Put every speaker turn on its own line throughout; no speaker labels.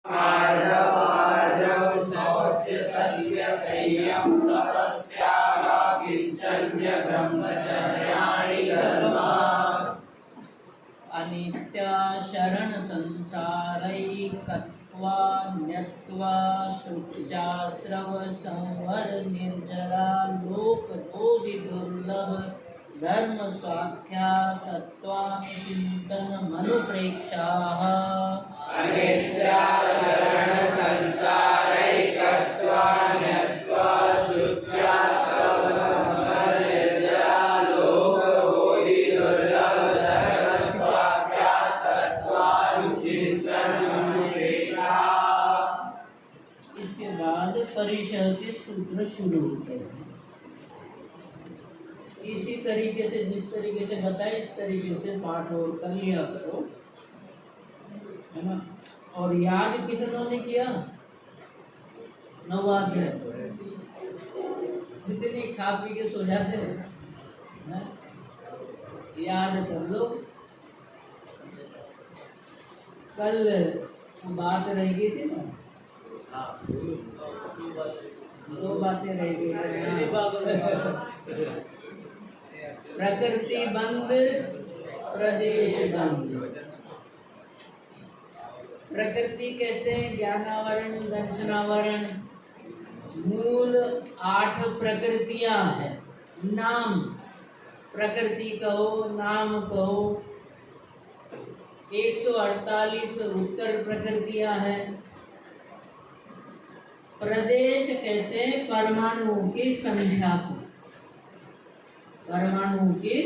आर्जवार्जव सौच्य सत्य संयम तपस्यागा किंचन्य ब्रह्मचर्याणि धर्मा
अनित्या शरण संसारैकत्वा न्यत्वा शुच्याश्रव संवर निर्जरा लोक रोधि दुर्लभ धर्म स्वाख्यातत्वा चिंतन मनुप्रेक्षाः
अनित्या शरण संसारैकत्वा न्यत्वा शुच्याश्रव संवर निर्जरा लोक रोधि दुर्लभ धर्म स्वाख्यातत्वा चिंतन मनुप्रेक्षाः।
इसके बाद परिषद के सूत्र शुरू होते हैं। इसी तरीके से जिस तरीके से बताया इस तरीके से पाठ और कर लिया करो, है ना। और याद कितनों ने किया? नवाध्याय। जितने खा पी के सो जाते हैं याद कर लो। कल बात रह गई थी ना, दो बातें रह गई। प्रकृति बंद प्रदेश बंद। प्रकृति कहते हैं ज्ञानावरण दर्शनावरण। मूल 8 प्रकृतियां हैं। नाम प्रकृति कहो, नाम कहो। 148 उत्तर प्रकृतियां हैं। प्रदेश कहते हैं परमाणुओं की संख्या को। परमाणुओं की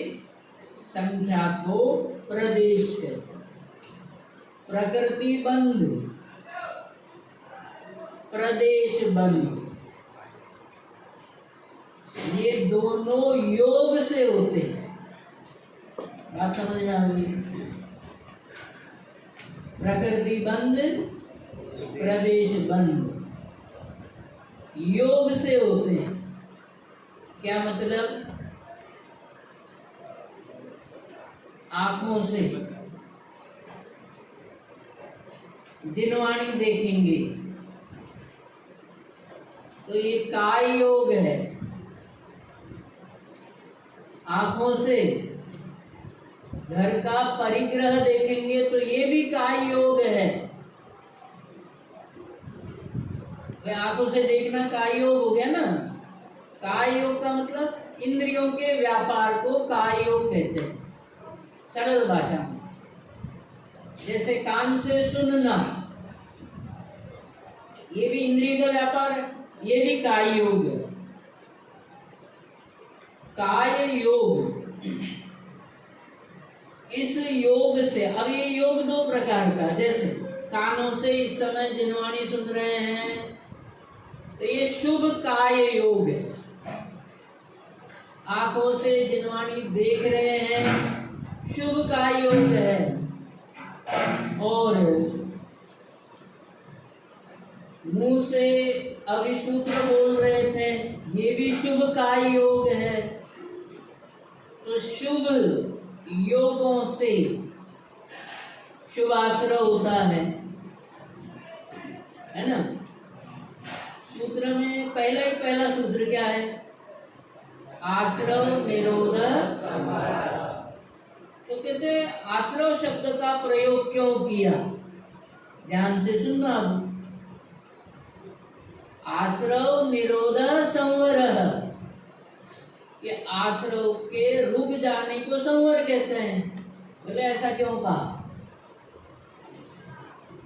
संख्या को प्रदेश कहते हैं। प्रकृति बंध, प्रदेश बंध, ये दोनों योग से होते हैं। बात समझ में आ गई? प्रकृति बंध, प्रदेश बंध योग से होते हैं। क्या मतलब? आंखों से जिनवाणी देखेंगे तो ये काय योग है। आंखों से घर का परिग्रह देखेंगे तो ये भी काय योग है। आंखों से देखना काय योग हो गया ना। काय योग का मतलब इंद्रियों के व्यापार को काय योग कहते हैं सरल भाषा में। जैसे कान से सुनना, ये भी इंद्रिय का व्यापार है, ये भी काय योग है। काय योग, इस योग से, अब ये योग 2 प्रकार का। जैसे कानों से इस समय जिनवाणी सुन रहे हैं तो ये शुभ काय योग है। आंखों से जिनवाणी देख रहे हैं, शुभ काय योग है। और मुंह से अभिसूत्र बोल रहे थे, ये भी शुभ काय योग है। तो शुभ योगों से शुभ आश्रय होता है ना। सूत्र में पहला सूत्र क्या है? आश्रव निरोध। तो कहते हैं आश्रव शब्द का प्रयोग क्यों किया? ध्यान से सुनना। आश्रव निरोध संवर, कि आश्रव के रुक जाने को संवर कहते हैं। बोले ऐसा क्यों कहा?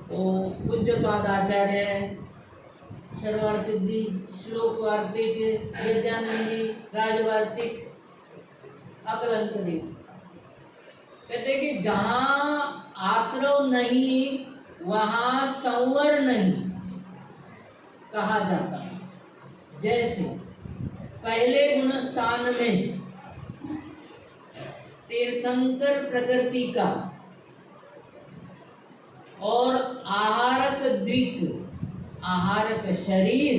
तो पूज्यपाद आचार्य सर्वार सिद्धि श्लोक वार्तिक विद्यानंदी राजवार्तिक आकलन करें। कहते कि जहां आश्रव नहीं वहां संवर नहीं कहा जाता। जैसे पहले गुण स्थान में तीर्थंकर प्रकृति का और आहारक द्विक, आहारक शरीर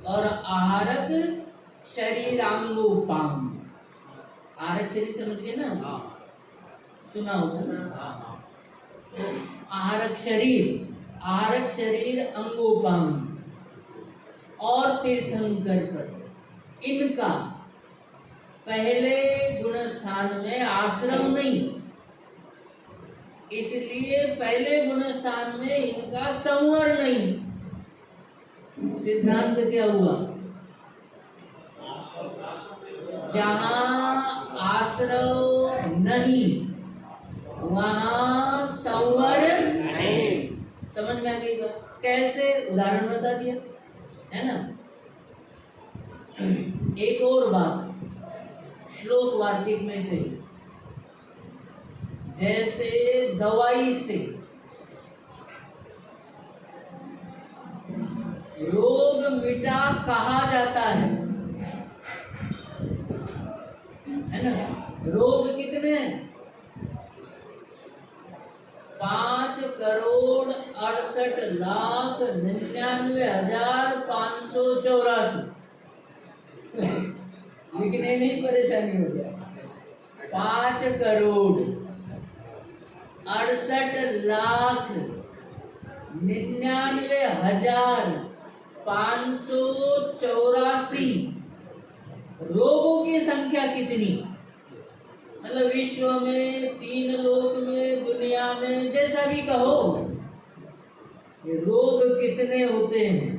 और आहारक शरीरांगोपांग। आहारक शरीर समझ गए ना? सुना होगा ना? तो आहारक शरीर, आहारक शरीर अंगोपांग और तीर्थंकर पद, इनका पहले गुण स्थान में आश्रम नहीं, इसलिए पहले गुण स्थान में इनका संवर नहीं। सिद्धांत क्या हुआ? जहां आश्रय नहीं वहां संवर नहीं। समझ में आ गई बात? कैसे? उदाहरण बता दिया है ना। एक और बात श्लोक वार्तिक में कही, जैसे दवाई से रोग मिटा कहा जाता है ना। रोग कितने हैं? 5,68,99,584। लिखने में ही परेशानी हो गया। 5,68,99,584 रोगों की संख्या कितनी? मतलब विश्व में, 3 लोक में, दुनिया में, जैसा भी कहो, ये रोग कितने होते हैं?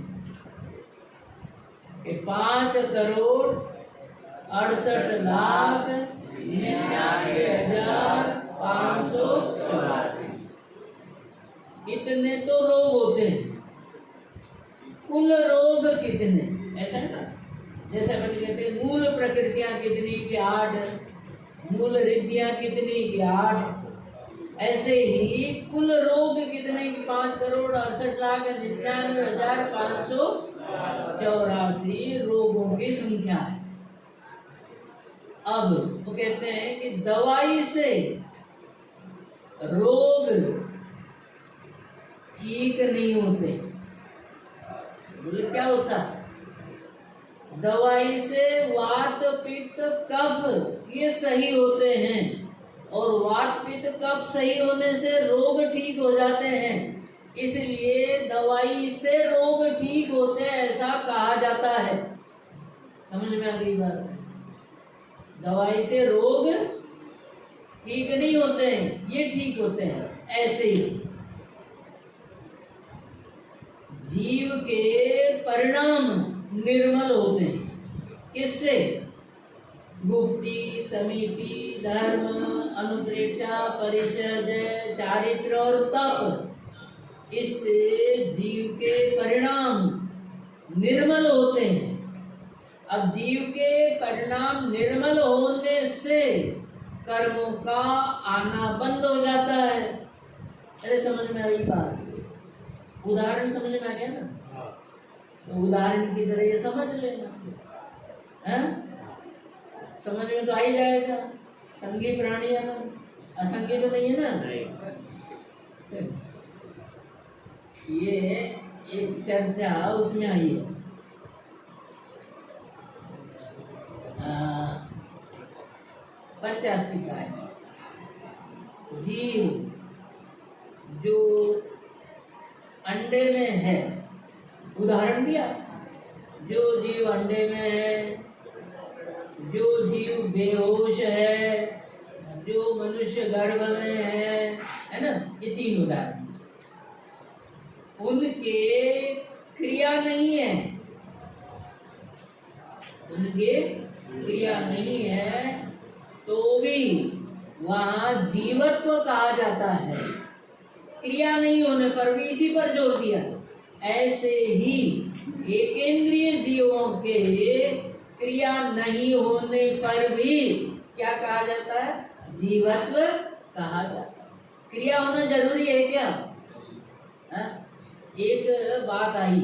5,68,99,584 इतने तो रोग होते हैं। कुल रोग कितने? ऐसा है ना, जैसे अपन कहते हैं मूल प्रकृतियां कितनी की 8, मूल रिद्धियां कितनी की 8, ऐसे ही कुल रोग कितने की 5,68,99,584 रोगों की संख्या है। अब वो कहते हैं कि दवाई से रोग ठीक नहीं होते। बोले क्या होता? दवाई से वात पित्त कफ ये सही होते हैं, और वात पित्त कफ सही होने से रोग ठीक हो जाते हैं, इसलिए दवाई से रोग ठीक होते हैं ऐसा कहा जाता है। समझ में आ गई बात? दवाई से रोग ठीक नहीं होते हैं, ये ठीक होते हैं। ऐसे ही जीव के परिणाम निर्मल होते हैं। किससे? गुप्ति, समिति, धर्म, अनुप्रेक्षा, परिषद, चारित्र और तप, इससे जीव के परिणाम निर्मल होते हैं। अब जीव के परिणाम निर्मल होने से कर्मों का आना बंद हो जाता है। अरे समझ में आई बात? उदाहरण समझ में आ गया ना? तो उदाहरण की तरह ये समझ लेना है, समझ में तो आ ही जाएगा। संगी प्राणी है ना, असंगी तो नहीं है ना? ये एक चर्चा उसमें आई है, पंचास्तिका है। जीव जो अंडे में है, उदाहरण दिया, जो जीव अंडे में है, जो जीव बेहोश है, जो मनुष्य गर्भ में है ना, ये 3 उदाहरण। उनके क्रिया नहीं है, उनके क्रिया नहीं है तो भी वहां जीवत्व कहा जाता है। क्रिया नहीं होने पर भी इसी पर जोर दिया। ऐसे ही एकेंद्रिय जीवों के क्रिया नहीं होने पर भी क्या कहा जाता है? जीवत्व कहा जाता है। क्रिया होना जरूरी है क्या? एक बात आई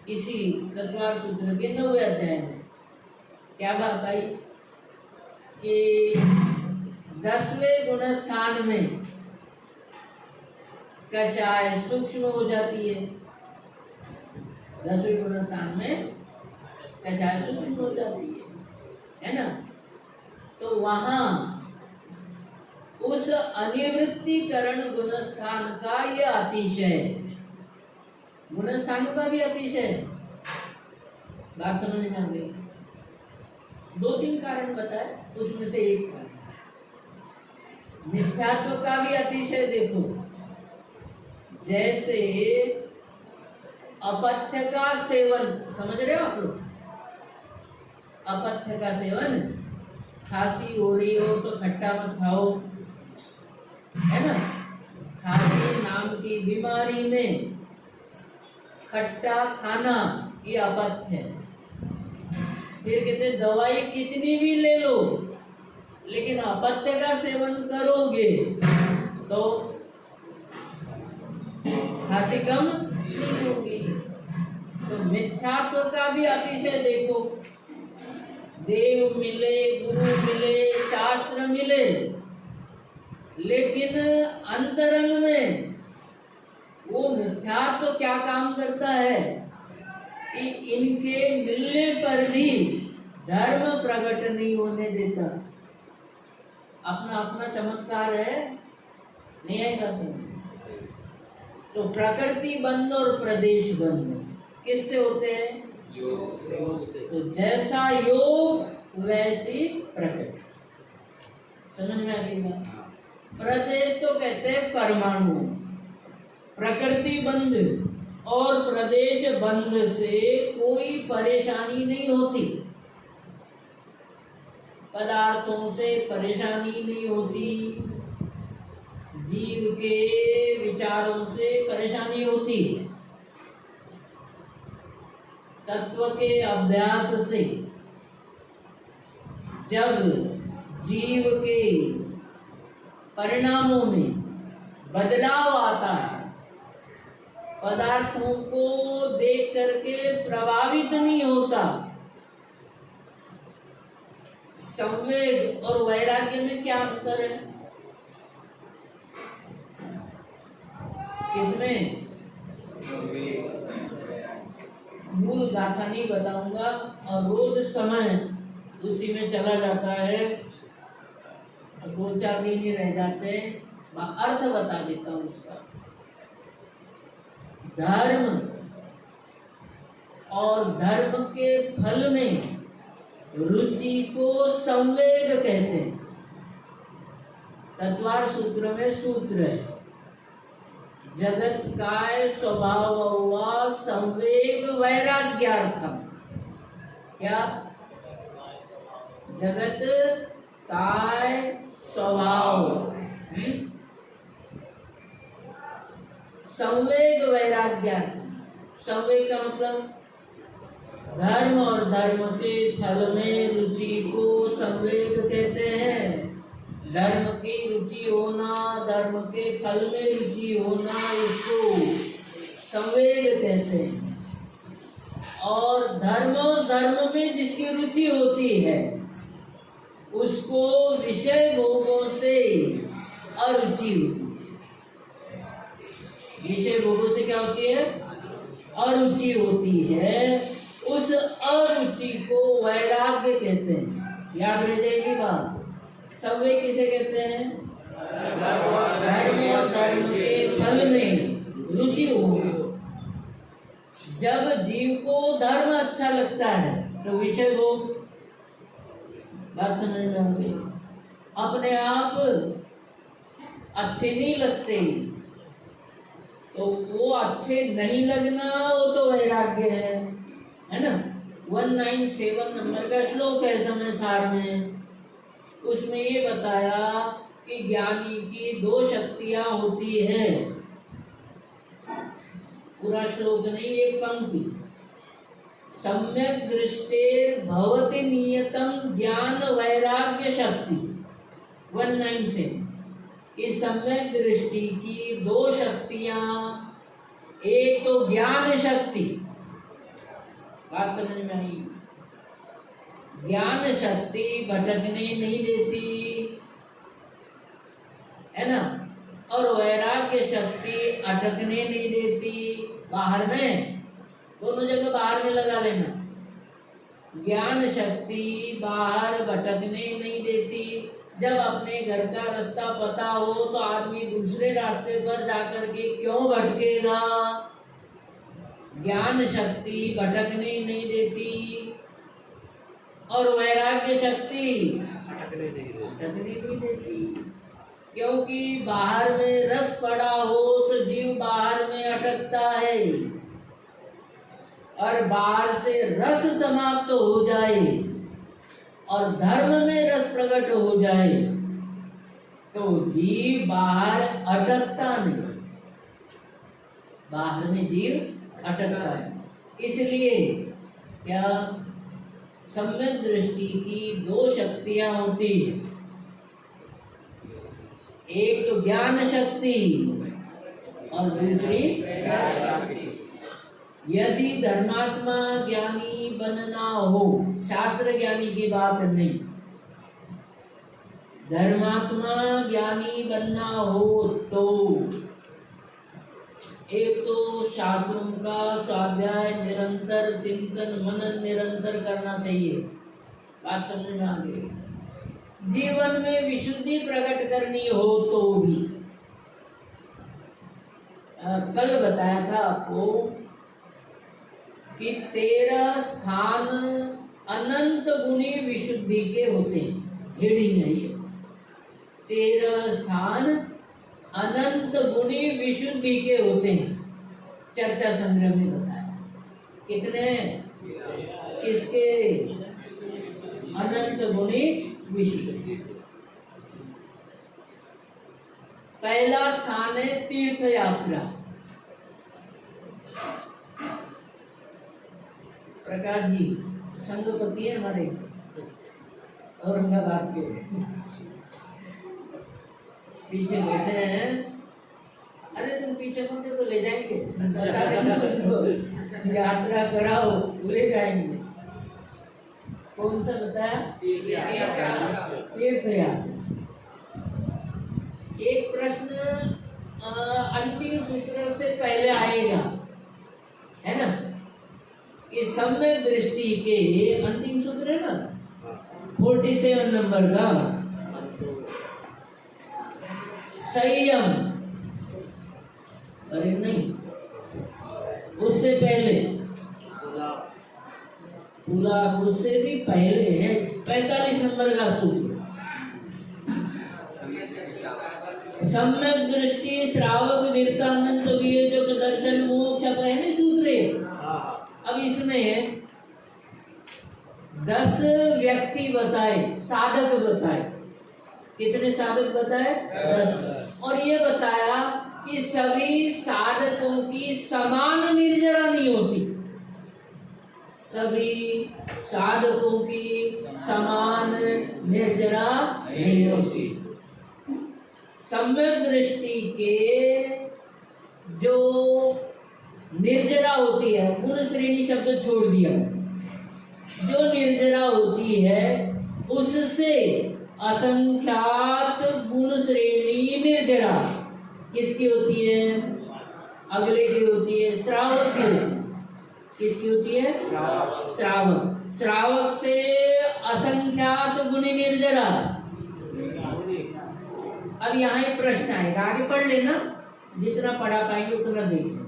इसी तत्वार सूत्र के 9वें अध्याय में। क्या बात आई कि 10वें गुण स्थान में कषाय सूक्ष्म हो जाती है। 10वें गुण स्थान में कषाय सूक्ष्म हो जाती है ना। तो वहां उस अनिवृत्तिकरण गुणस्थान का ये अतिशय, गुणस्थान का भी अतिशय है। बात समझ में आ गई? दो तीन कारण बताए, उसमें से एक कारण मिथ्यात्व का भी अतिशय। देखो, जैसे अपथ्य का सेवन, समझ रहे हो आप लोग? अपथ्य का सेवन, खांसी हो रही हो तो खट्टा मत खाओ, है ना? खांसी नाम की बीमारी में खट्टा खाना ये अपथ्य है। फिर कहते दवाई कितनी भी ले लो, लेकिन अपथ्य का सेवन करोगे तो खांसी कम नहीं होगी। तो मिथ्यात्व का भी अतिशय देखो, देव मिले, गुरु मिले, शास्त्र मिले, लेकिन अंतरंग में वो मिथ्यात्व क्या काम करता है कि इनके मिलने पर भी धर्म प्रकट नहीं होने देता। अपना अपना चमत्कार है, नहीं है का समझ? तो प्रकृति बंध और प्रदेश बंध किससे होते हैं? तो जैसा योग वैसी प्रकृति। समझ में आ गई बात? प्रदेश तो कहते हैं परमाणु, प्रकृति बंध और प्रदेश बंध से कोई परेशानी नहीं होती, पदार्थों से परेशानी नहीं होती, जीव के विचारों से परेशानी होती है। तत्व के अभ्यास से जब जीव के परिणामों में बदलाव आता है, पदार्थों को देख करके प्रभावित नहीं होता। संवेग और वैराग्य में क्या अंतर है? किसमें? मूल गाथा नहीं बताऊंगा, और रोज समय उसी में चला जाता है, दो चार दिन ही रह जाते हैं। मैं अर्थ बता देता हूँ इसका। धर्म और धर्म के फल में रुचि को संवेग कहते हैं। तत्वार सूत्र में सूत्र है, जगत काय स्वभाव हुआ संवेग वैराग्यार्थम। क्या? जगत काय स्वभाव, संवेग वैराग्यार्थम। संवेग का मतलब धर्म और धर्म के फल में रुचि को संवेग कहते हैं। धर्म की रुचि होना, धर्म के फल में रुचि होना, इसको संवेग कहते हैं। और धर्म में जिसकी रुचि होती है उसको विषय भोगों से अरुचि होती है। विषय भोगों से क्या होती है? अरुचि होती है। उस अरुचि को वैराग्य कहते हैं। याद रह जाएगी बात। संवेग किसे कहते हैं? धर्म और धर्म के फल में रुचि हो। जब जीव को धर्म अच्छा लगता है तो विषय भोग, बात समझ में आ गई? अपने आप अच्छे नहीं लगते तो वो अच्छे नहीं लगना, वो तो वैराग्य है ना? 197 नंबर का श्लोक है समय सार में। उसमें ये बताया कि ज्ञानी की दो शक्तियां होती है। पूरा श्लोक नहीं, एक पंक्ति। सम्यक दृष्टेर भवति नियतम ज्ञान वैराग्य शक्ति। 197। इस सम्यक दृष्टि की दो शक्तियां, एक तो ज्ञान शक्ति, बात समझ में आई? ज्ञान शक्ति भटकने नहीं देती, है ना? और वैराग्य शक्ति अटकने नहीं देती। बाहर में, दोनों जगह बाहर में लगा लेना। ज्ञान शक्ति बाहर भटकने नहीं देती, जब अपने घर का रास्ता पता हो तो आदमी दूसरे रास्ते पर जाकर के क्यों भटकेगा? ज्ञान शक्ति भटकने नहीं देती और वैराग्य शक्ति भटकने नहीं देती, क्योंकि बाहर में रस पड़ा हो तो जीव बाहर में अटकता है, और बाहर से रस समाप्त हो जाए और धर्म में रस प्रकट हो जाए तो जीव बाहर अटकता नहीं, बाहर में जीव अटकता है। इसलिए क्या सम्यक दृष्टि की दो शक्तियां होती है, एक तो ज्ञान शक्ति और दूसरी यदि धर्मात्मा ज्ञानी बनना हो, शास्त्र ज्ञानी की बात नहीं, धर्मात्मा ज्ञानी बनना हो तो एक तो शास्त्रों का स्वाध्याय निरंतर, चिंतन मनन निरंतर करना चाहिए। बात समझ में आ गई? जीवन में विशुद्धि प्रकट करनी हो तो भी कल बताया था आपको कि 13 स्थान अनंत गुणी विशुद्धि के होते हैं, हेडिंग है ये। 13 स्थान अनंत गुणी विशुद्धि के होते हैं, चर्चा संग्रह में बताया। कितने? किसके? अनंत गुणी विशुद्धि। पहला स्थान है तीर्थ यात्रा। प्रकाश जी संघपति है हमारे औरंगाबाद के, पीछे बैठे हैं। अरे तुम पीछे मत तो ले जाएंगे, बता देना तुमको, यात्रा कराओ ले जाएंगे। कौन सा बताया? तीर्थ यात्रा। एक प्रश्न अंतिम सूत्र से पहले आएगा, है ना? कि सम्यक दृष्टि के अंतिम सूत्र है ना 47 नंबर का, संयम। अरे नहीं, उससे पहले पूरा, उससे भी पहले है 45 नंबर का सूत्र, सम्यक दृष्टि श्रावक वीरतानंद विवेचक दर्शन मोक्ष पहले सूत्र है। अब इसमें 10 व्यक्ति बताए, साधक बताए। कितने साधक बताए? 10। और ये बताया कि सभी साधकों की समान निर्जरा नहीं होती, सभी साधकों की समान निर्जरा नहीं होती। सम्यक दृष्टि के जो निर्जरा होती है, गुण श्रेणी शब्द छोड़ दिया, जो निर्जरा होती है उससे असंख्यात गुण श्रेणी निर्जरा किसकी होती है? अगले की होती है, श्रावक की होती है। किसकी होती है? श्रावक। श्रावक से असंख्यात गुण निर्जरा। अब यहाँ एक प्रश्न आएगा, आगे पढ़ लेना, जितना पढ़ा पाएंगे उतना देखना।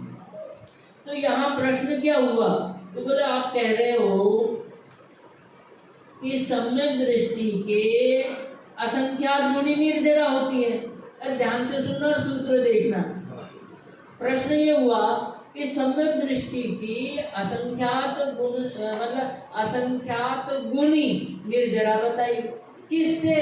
तो यहाँ प्रश्न क्या हुआ? तो बोले आप कह रहे हो कि सम्यक दृष्टि के असंख्यात गुणी निर्जरा होती है। अरे ध्यान से सुनना, सूत्र देखना। प्रश्न ये हुआ कि सम्यक दृष्टि की असंख्यात गुण मतलब असंख्यात गुणी निर्जरा बताइए, किससे?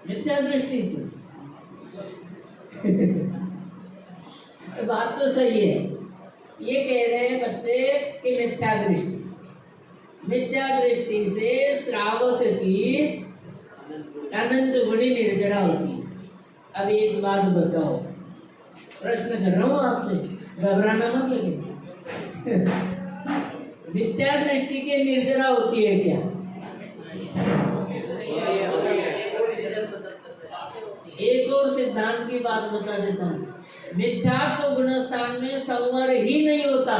मिथ्या दृष्टि से। बात तो सही है, ये कह रहे हैं बच्चे कि मिथ्या दृष्टि से, मिथ्या दृष्टि से श्रावक की अनंत गुणी निर्जरा होती है। अब एक बात बताओ, प्रश्न कर रहा हूं आपसे, घबराना मत लगे। मिथ्या दृष्टि के निर्जरा होती है क्या? एक और सिद्धांत की बात बता देता हूँ। मिथ्यात्व गुण स्थान में संवर ही नहीं होता।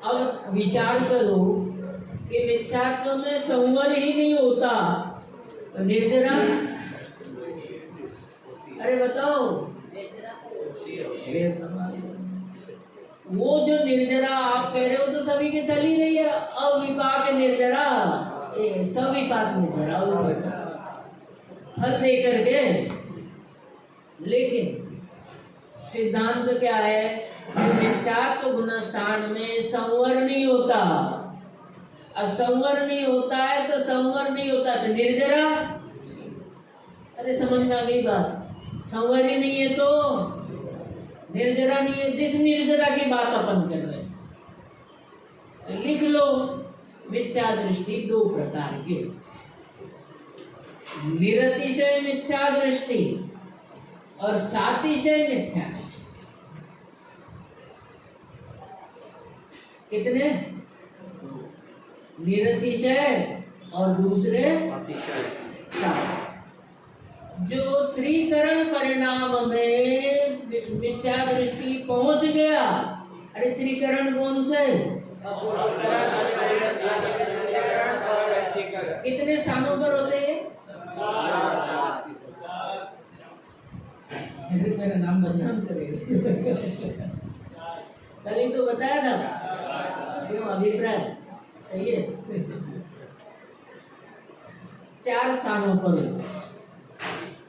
अब विचार करो कि मिथ्यात्व में संवर ही नहीं होता तो निर्जरा, अरे बताओ, वो जो निर्जरा आप कह रहे हो तो सभी के चल ही रही है, अविपाक निर्जरा, सविपाक निर्जरा, फल दे करके। लेकिन सिद्धांत क्या है, मिथ्यात्व गुण स्थान में संवर नहीं होता। असंवर नहीं होता है तो संवर नहीं होता तो निर्जरा, अरे समझ में आ गई बात। संवर ही नहीं है तो निर्जरा नहीं है। जिस निर्जरा की बात अपन कर रहे हैं तो लिख लो, मिथ्या दृष्टि दो प्रकार के, निरतिशय मिथ्या दृष्टि और सातिशय मिथ्या। कितने? निरतिशय और दूसरे सातिशय। जो त्रिकरण परिणाम में मिथ्या दृष्टि पहुंच गया, अरे त्रिकरण कौन से? कितने स्थानों पर होते हैं? मेरा नाम बदनाम करेगा। कल ही तो बताया था, क्यों अभिप्राय सही है। 4 स्थानों पर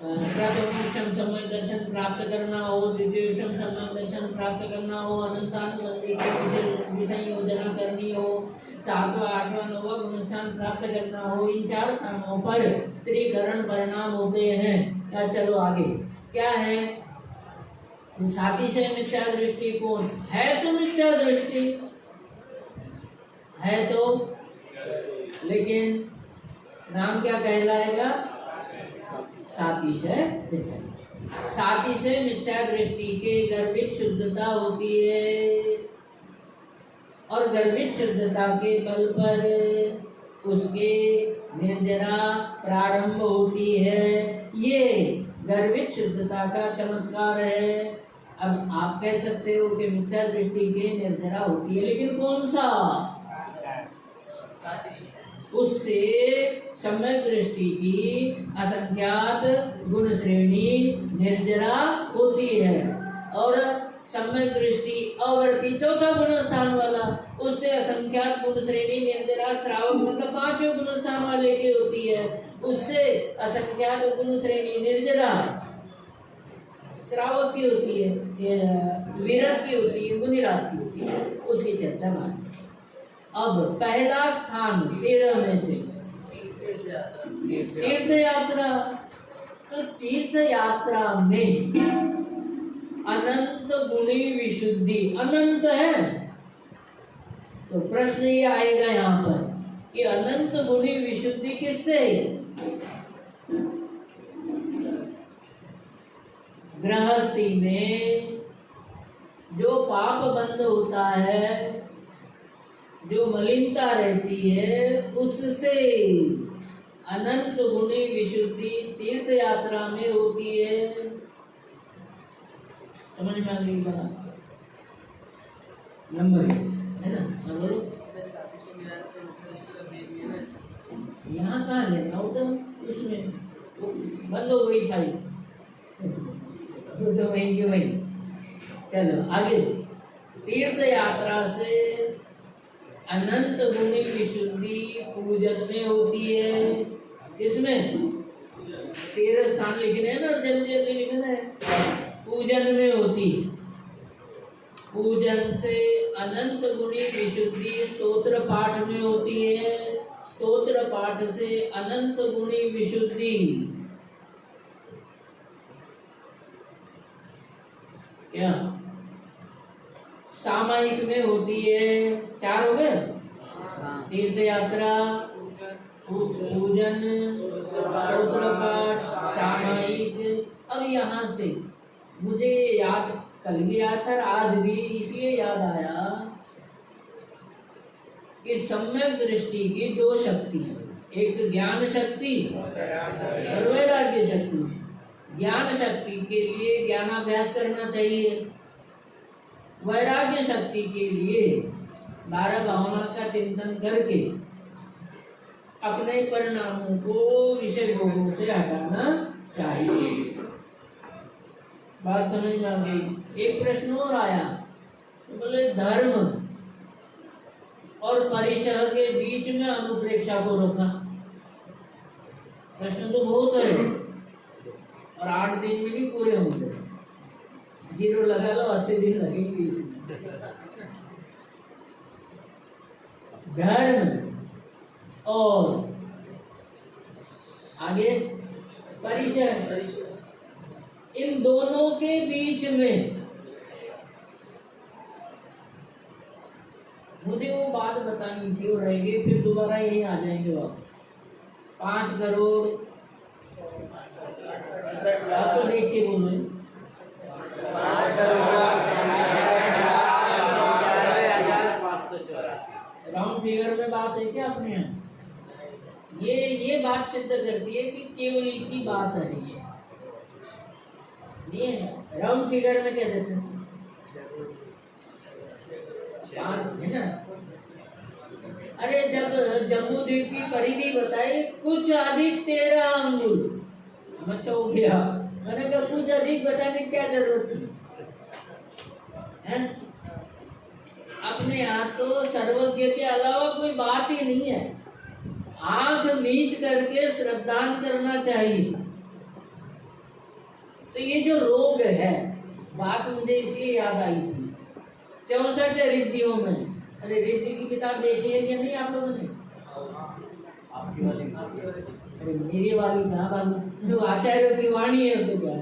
प्रथम समय दर्शन प्राप्त करना हो, द्वितीय समय दर्शन प्राप्त करना हो, अनंतानुबंधी के विषय योजना करनी हो, 7वां 8वां 9वां गुण स्थान प्राप्त करना हो, इन 4 स्थानों पर त्रिकरण परिणाम होते हैं। चलो आगे क्या है? सातिशय मिथ्या दृष्टिकोण है तो मिथ्या दृष्टि है तो, लेकिन नाम क्या कहलाएगा? सातिशय मिथ्या। सातिशय मिथ्या दृष्टि के गर्भित शुद्धता होती है और गर्भित शुद्धता के बल पर उसके निर्जरा प्रारंभ होती है। ये गर्भित शुद्धता का चमत्कार है। अब आप कह सकते हो कि मिथ्या दृष्टि के निर्जरा होती है, लेकिन कौन सा? उससे सम्यक दृष्टि की असंख्यात गुण श्रेणी निर्जरा होती है और सम्यक दृष्टि अवर्ती 4था गुण स्थान वाला, उससे असंख्यात गुण श्रेणी निर्जरा श्रावक मतलब 5वें गुण स्थान वाले की होती है। उससे असंख्यात गुण श्रेणी निर्जरा श्रावक की होती है, विरत की होती है, गुणिराज की होती है। उसकी चर्चा बाद। अब पहला स्थान 13 में से तीर्थ यात्रा। तो तीर्थ यात्रा में अनंत गुणी विशुद्धि अनंत है। तो प्रश्न ये आएगा यहाँ पर कि अनंत गुणी विशुद्धि किससे? गृहस्थी में जो पाप बंद होता है, जो मलिनता रहती है, उससे अनंत गुणी विशुद्धि तीर्थ यात्रा में होती है। समझ में आ गई बात? नंबर है ना? बोलो यहाँ कहाँ लेना हो तो इसमें बंद हो गई भाई, तो वहीं के वहीं। चलो आगे। तीर्थ यात्रा से अनंत गुणी विशुद्धि पूजन में होती है। किसमें? 13 स्थान लिखने हैं ना, जल्दी जल्दी लिखना है। पूजन में होती है। पूजन से अनंत गुणी विशुद्धि स्तोत्र पाठ में होती है। स्तोत्र पाठ से अनंत गुणी विशुद्धि क्या सामायिक में होती है। 4 हो गए? तीर्थ यात्रा, पूजन, स्तोत्र पाठ, सामायिक। अब यहाँ से मुझे याद, कल भी आया था, आज भी इसलिए याद आया कि सम्यक दृष्टि की 2 शक्तियां, एक ज्ञान शक्ति और वैराग्य शक्ति। ज्ञान शक्ति के लिए ज्ञानाभ्यास करना चाहिए, वैराग्य शक्ति के लिए 12 भावना का चिंतन करके अपने परिणामों को विषय भोगों से हटाना चाहिए। बात समझ में आ गई। एक प्रश्न और आया, तो बोले धर्म और परिसर के बीच में अनुप्रेक्षा को रखा। प्रश्न तो बहुत है और 8 दिन में नहीं पूरे होंगे। 0 लगा लो, 80 दिन लगेंगे इसमें। धर्म और आगे परिसर, इन दोनों के बीच में मुझे वो बात बतानी थी, वो रहेगी, फिर दोबारा यही आ जाएंगे वापस। 5 करोड़ आप तो देख के बोलो, राउंड फिगर में बात है क्या अपने यहाँ? ये बात सिद्ध करती है कि केवल एक ही बात है, ये नहीं राउंड फिगर में क्या देते हैं है ना। अरे जब जम्बूद्वीप की परिधि बताई कुछ अधिक 13 अंगुल, बच्चा हो गया, मैंने कहा कुछ अधिक बताने की क्या जरूरत थी है? अपने यहाँ तो सर्वज्ञ के अलावा कोई बात ही नहीं है। आंख मीच करके श्रद्धान करना चाहिए। तो ये जो रोग है, बात मुझे इसलिए याद आई थी 64 रिद्धियों में। अरे रिद्धि की किताब देखी है क्या नहीं आप लोगों ने? आपकी वाली? अरे मेरी वाली कहाँ वाली, आचार्यों की वाणी है तो क्या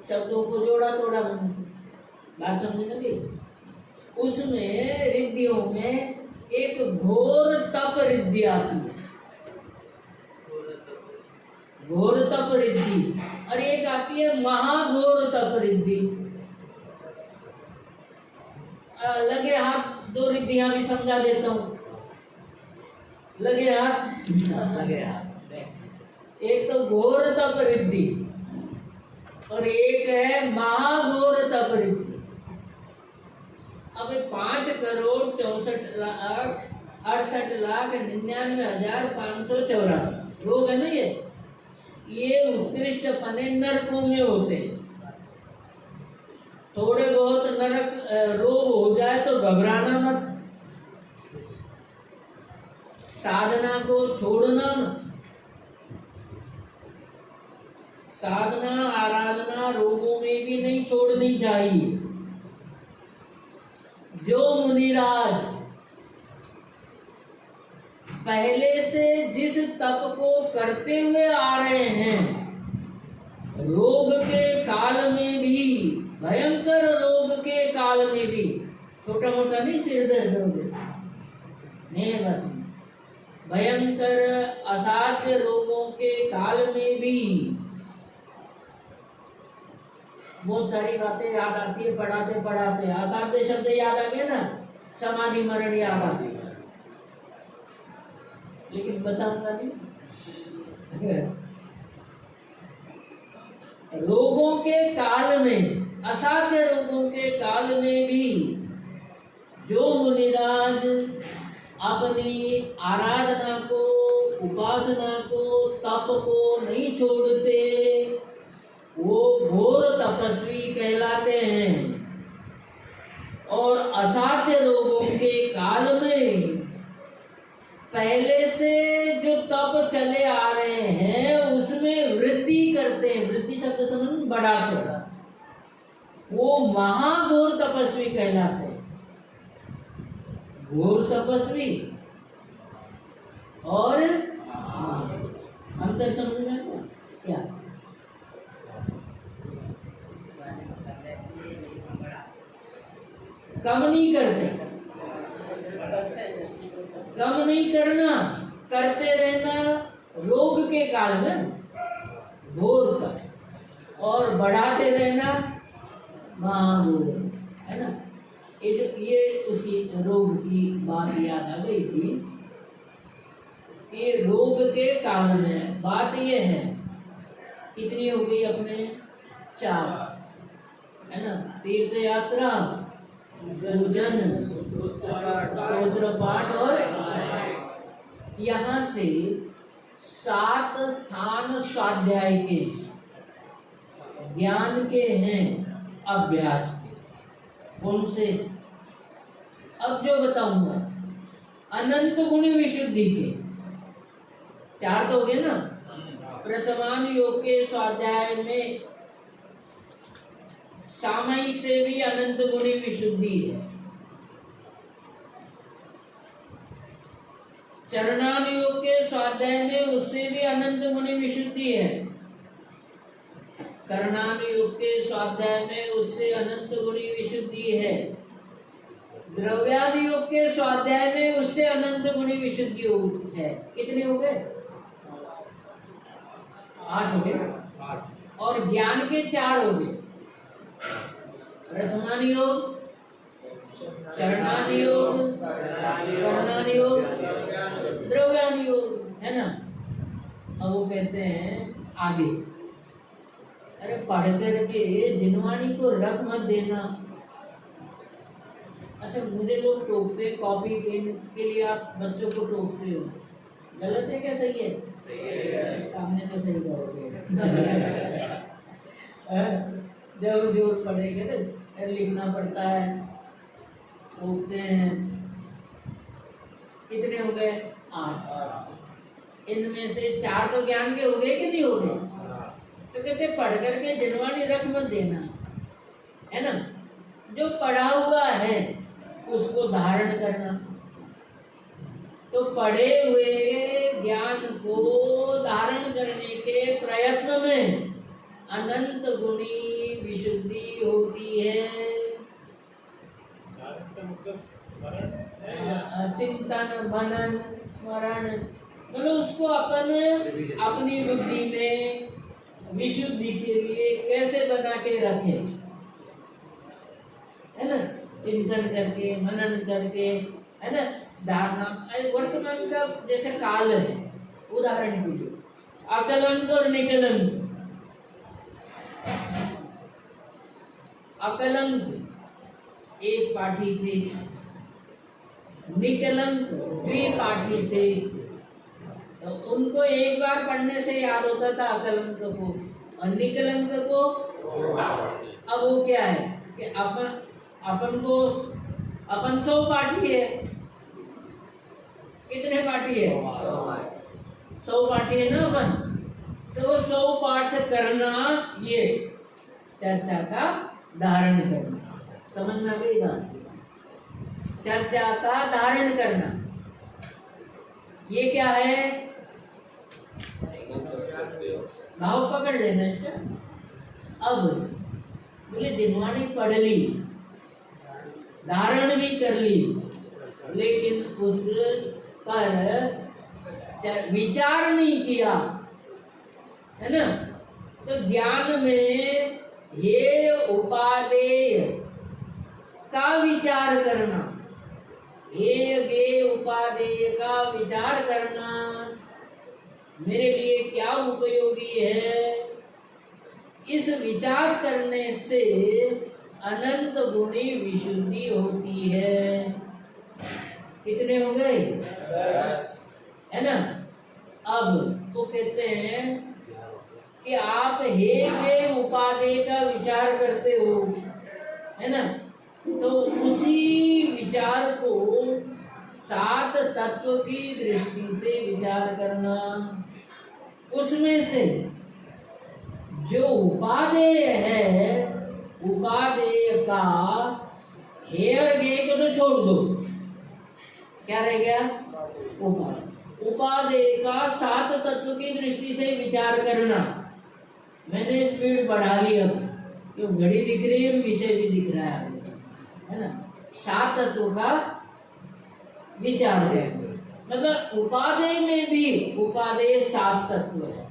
शब्दों को जोड़ा तोड़ा बात समझ लगी। उसमें रिद्धियों में एक घोर तप रिद्धि आती है, घोर तप रिद्धि, और एक आती है महाघोर तप रिद्धि। लगे हाथ 2 रिद्धियां भी समझा देता हूँ। लगे हाथ एक तो घोर तप रिद्धि और एक है महाघोर तप रिद्धि। अब 5,68,99,584 रोग है ना ये उत्कृष्ट पने नरकों में होते हैं। थोड़े बहुत नरक रोग हो जाए तो घबराना मत, साधना को छोड़ना मत। साधना आराधना रोगों में भी नहीं छोड़नी चाहिए। जो मुनिराज पहले से जिस तप को करते हुए आ रहे हैं, रोग के काल में भी, भयंकर रोग के काल में भी, छोटा मोटा नहीं सिर दर्द नहीं बस, भयंकर असाध्य रोगों के काल में भी बहुत सारी बातें याद आती है पढ़ाते पढ़ाते। असाध्य शब्द याद आ गया ना, समाधि मरण याद आ गया, लेकिन बताऊंगा नहीं। रोगों के काल में, असाध्य रोगों के काल में भी जो मुनिराज अपनी आराधना को, उपासना को, तप को नहीं छोड़ते, वो घोर तपस्वी कहलाते हैं। और असाध्य रोगों के काल में पहले से जो तप चले आ रहे हैं उसमें वृद्धि करते हैं। वृद्धि शब्द समझ, बढ़ाते, वो महाघोर तपस्वी कहलाते हैं। घोर तपस्वी और अंतर समझ में आता क्या? कम नहीं करते, कम नहीं करना, करते रहना रोग के काल में घोर तक, और बढ़ाते रहना महाघोर, है ना। ये उसकी रोग की बात याद आ गई थी। ये रोग के कारण है। बात ये है, कितनी हो गई अपने? 4, है ना? तीर्थ यात्रा, पूजन, स्तोत्र पाठ और यहाँ से 7 स्थान स्वाध्याय के, ज्ञान के हैं, अभ्यास के। कौन से? अब जो बताऊंगा अनंत गुणी विशुद्धि के 4 तो हो गए ना। प्रथमान योग के स्वाध्याय में सामयिक से भी अनंत गुणी विशुद्धि है। चरणान योग के स्वाध्याय में उससे भी अनंत गुणी विशुद्धि है। करणान योग के स्वाध्याय में उससे अनंत गुणी विशुद्धि है। द्रव्यादि योग के स्वाध्याय में उससे अनंत गुणी विशुद्धि है। कितने हो गए? 8 हो गए। और ज्ञान के 4 हो गए। प्रथमान योग, चरणान योग, करणान योग, द्रव्यान योग, है ना? अब वो कहते हैं आगे, अरे पढ़ करके जिनवाणी को रख मत देना। अच्छा, मुझे लोग टोकते हैं कॉपी पेन के लिए, आप बच्चों को टोकते हो, गलत है क्या? सही है?
सही है।
सामने तो सही करोगे। जब जोर पड़ेगा ना, लिखना पड़ता है, टोकते हैं। कितने हो गए? 8। इनमें से 4 तो ज्ञान के हो गए कि नहीं हो गए? तो कहते पढ़ करके जिनवाणी रख मत देना, है ना? जो पढ़ा हुआ है उसको धारण करना। तो पढ़े हुए ज्ञान को धारण करने के प्रयत्न में अनंत गुणी विशुद्धि होती है। चिंतन, मनन, स्मरण, मतलब उसको अपन अपनी बुद्धि में विशुद्धि के लिए कैसे बना के रखे, है ना? चिंतन करके, मनन करके, है ना? धारणा। वर्तमान का जैसे काल है, उदाहरण कीजिए, अकलंक और निकलंक। अकलंक एक पाठी थे, निकलंक द्विपाठी थे। तो उनको एक बार पढ़ने से याद होता था अकलंक को, और निकलंक को अब वो क्या है कि अपन 100 पाठी है। कितने पाठी है? 100 पाठी है ना अपन। तो 100 पाठ करना, ये चर्चा का धारण करना। समझ में आ गई बात? चर्चा का धारण करना ये क्या है? भाव पकड़ लेना इसका। अब बोले जिनवाणी पढ़ ली, धारण भी कर ली, लेकिन उस पर विचार नहीं किया, है ना? तो ज्ञान में ये उपादेय का विचार करना, हे गे उपादेय का विचार करना मेरे लिए क्या उपयोगी है। इस विचार करने से अनंत गुणी विशुद्धि होती है। कितने हो गए? है ना? अब वो कहते हैं कि आप हे गे उपादेय का विचार करते हो, है ना? तो उसी विचार को 7 तत्व की दृष्टि से विचार करना। उसमें से जो उपादेय है, उपादेय का हे और गे को तो छोड़ दो, क्या रह गया? उपादेय का 7 तत्व की दृष्टि से विचार करना। मैंने स्पीड बढ़ा ली, अब क्यों घड़ी दिख रही है, विषय भी दिख रहा है ना? 7 तत्व का विचार करना मतलब उपादेय में भी उपादेय 7 तत्व है,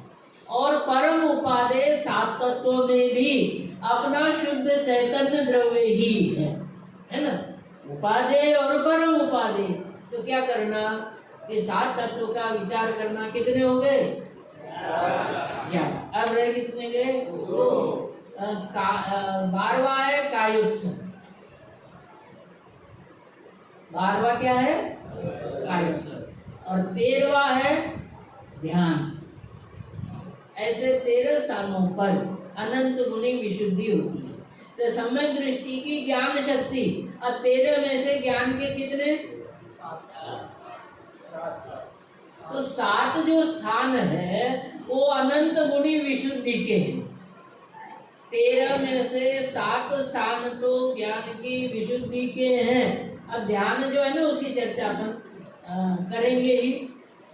और परम उपादेय 7 तत्वों में भी अपना शुद्ध चैतन्य द्रव्य ही है ना? उपादेय और परम उपादेय। तो क्या करना? कि 7 तत्व का विचार करना कितने हो गए? 11। अब रहे कितने गए? 2। 12वां है कायोत्सव। 12वां क्या है? कायोत्सव। और 13वां है ध्यान। ऐसे 13 स्थानों पर अनंत गुणी विशुद्धि होती है। तो सम्यक दृष्टि की ज्ञान शक्ति, अब 13 में से ज्ञान के कितने? 7। तो 7 जो स्थान है वो अनंत गुणी विशुद्धि के हैं। 13 में से 7 स्थान तो ज्ञान की विशुद्धि के हैं। अब ध्यान जो है ना उसकी चर्चा अपन करेंगे ही,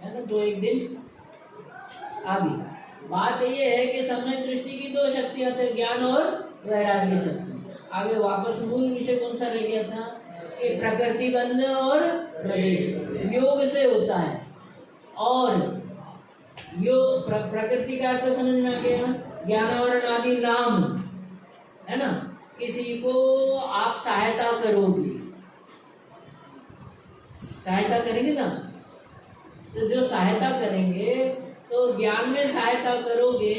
है ना, 2-1 दिन आगे। बात ये है कि सम्यक दृष्टि की 2 शक्तियां थे, ज्ञान और वैराग्य शक्ति। आगे वापस मूल विषय कौन सा रह गया था कि प्रकृति बंध और प्रदेश योग से होता है। और योग प्रकृति का अर्थ समझ में आ गया, ज्ञानावरण आदि नाम, है ना। किसी को आप सहायता करोगे, सहायता करेंगे ना, तो जो सहायता करेंगे तो ज्ञान में सहायता करोगे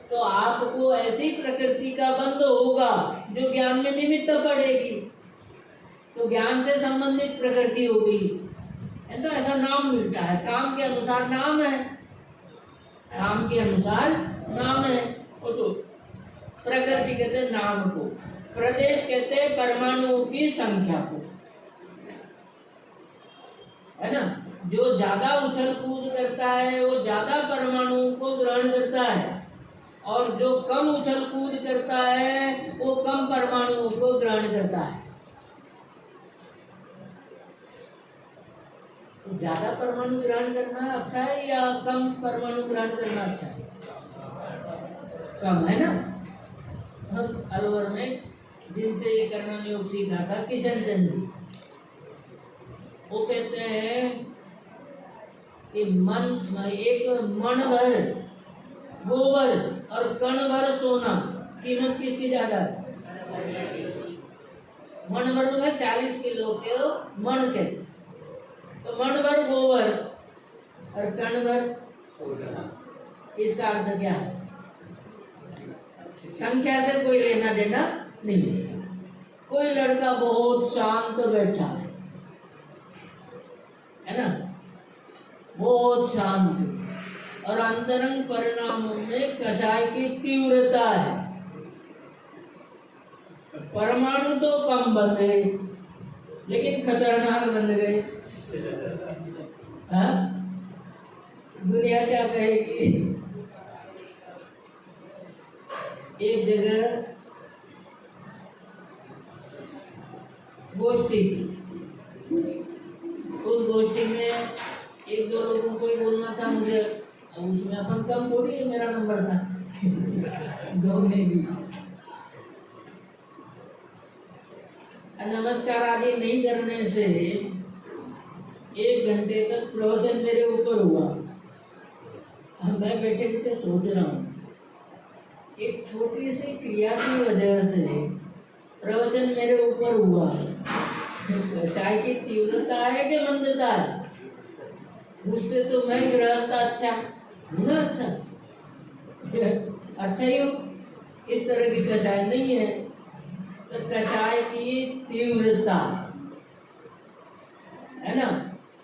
तो आपको ऐसी प्रकृति का बंध होगा जो ज्ञान में निमित्त पड़ेगी। तो ज्ञान से संबंधित प्रकृति हो गई, है तो ऐसा नाम मिलता है। काम के अनुसार नाम है, काम के अनुसार नाम है। वो तो प्रकृति कहते हैं नाम को, प्रदेश कहते हैं परमाणुओं की संख्या को, है ना। जो ज्यादा उछल कूद करता है वो ज्यादा परमाणुओं को ग्रहण करता है, और जो कम उछल कूद करता है वो कम परमाणुओं को ग्रहण करता है। तो ज्यादा परमाणु ग्रहण करना अच्छा है या कम परमाणु ग्रहण करना अच्छा है? कम, है ना। हम अलवर में जिनसे करना योग सीखा था, किशन चंद जी, वो कहते हैं कि एक मन भर गोबर और कण भर सोना, कीमत किसकी ज्यादा है? मन भर में 40 किलो के मन कहते, तो मन भर गोबर और कण भर सोना, इसका अर्थ क्या है? संख्या से कोई लेना देना नहीं। कोई लड़का बहुत शांत बैठा है ना, बहुत शांत, और अंतरंग परिणामों में कषाय की तीव्रता है। परमाणु तो कम बन गए लेकिन खतरनाक बन गए। हाँ? दुनिया क्या कहेगी? एक जगह गोष्ठी थी, उस गोष्ठी में 1-2 लोगों को ही बोलना था मुझे, उसमें अपन कम थोड़ी है, मेरा नंबर था 2 में भी। नमस्कार आदि नहीं करने से 1 घंटे तक प्रवचन मेरे ऊपर हुआ। अब मैं बैठे बैठे सोच रहा हूँ, एक छोटी सी क्रिया की वजह से प्रवचन मेरे ऊपर हुआ। कषाय की तीव्रता है कि मंदता है? उससे तो मैं गृहस्थ अच्छा हूँ ना, अच्छा ही हूँ। इस तरह की कषाय नहीं है। तो कषाय की तीव्रता, है ना,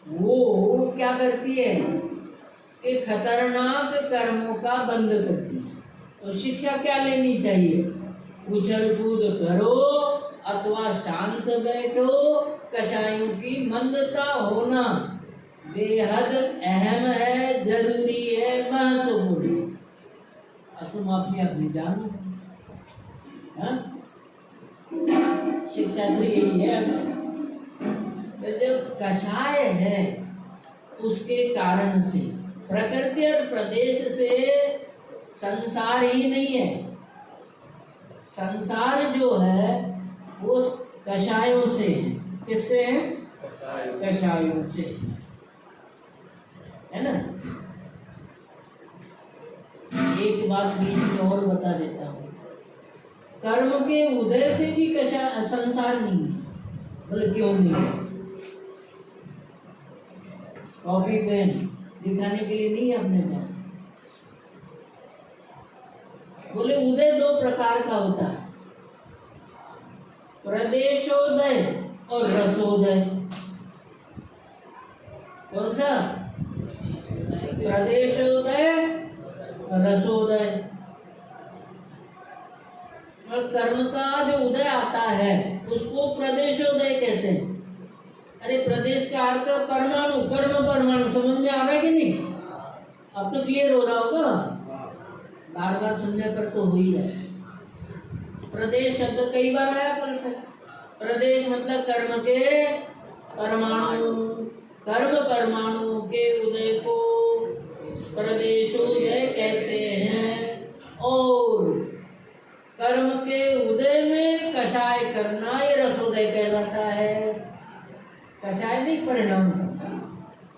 वो क्या करती है कि खतरनाक कर्मों का बंद करती है। तो शिक्षा क्या लेनी चाहिए? उछल कूद करो अथवा शांत बैठो, कषायों की मंदता होना बेहद अहम है, जरूरी है, महत्वपूर्ण। तुम अपनी जानो। हाँ? शिक्षा तो यही है। तो जो कषाय है उसके कारण से, प्रकृति और प्रदेश से संसार ही नहीं है। संसार जो है वो कषायों से है। किससे है? कषायों से, है ना। एक बात बीच में और बता देता हूँ, कर्म के उदय से भी संसार नहीं है। बोले क्यों नहीं है? कॉपी पेन दिखाने के लिए नहीं है अपने पास। बोले उदय दो प्रकार का होता है, प्रदेशोदय और रसोदय। कौन सा? प्रदेशोदय और रसोदय। और कर्म का जो उदय आता है उसको प्रदेशोदय कहते हैं। अरे प्रदेश का अर्थ परमाणु, कर्म परमाणु, समझ में आ रहा है कि नहीं? अब तो क्लियर हो रहा होगा, बार बार सुनने पर तो हो ही जाए। प्रदेश शब्द कई बार आया कल से। प्रदेश मतलब कर्म के परमाणु, कर्म परमाणु के उदय को प्रदेशोदय कहते हैं। और कर्म के उदय में कषाय करना ये रसोदय कहलाता है। कषाय नहीं, परिणाम करना।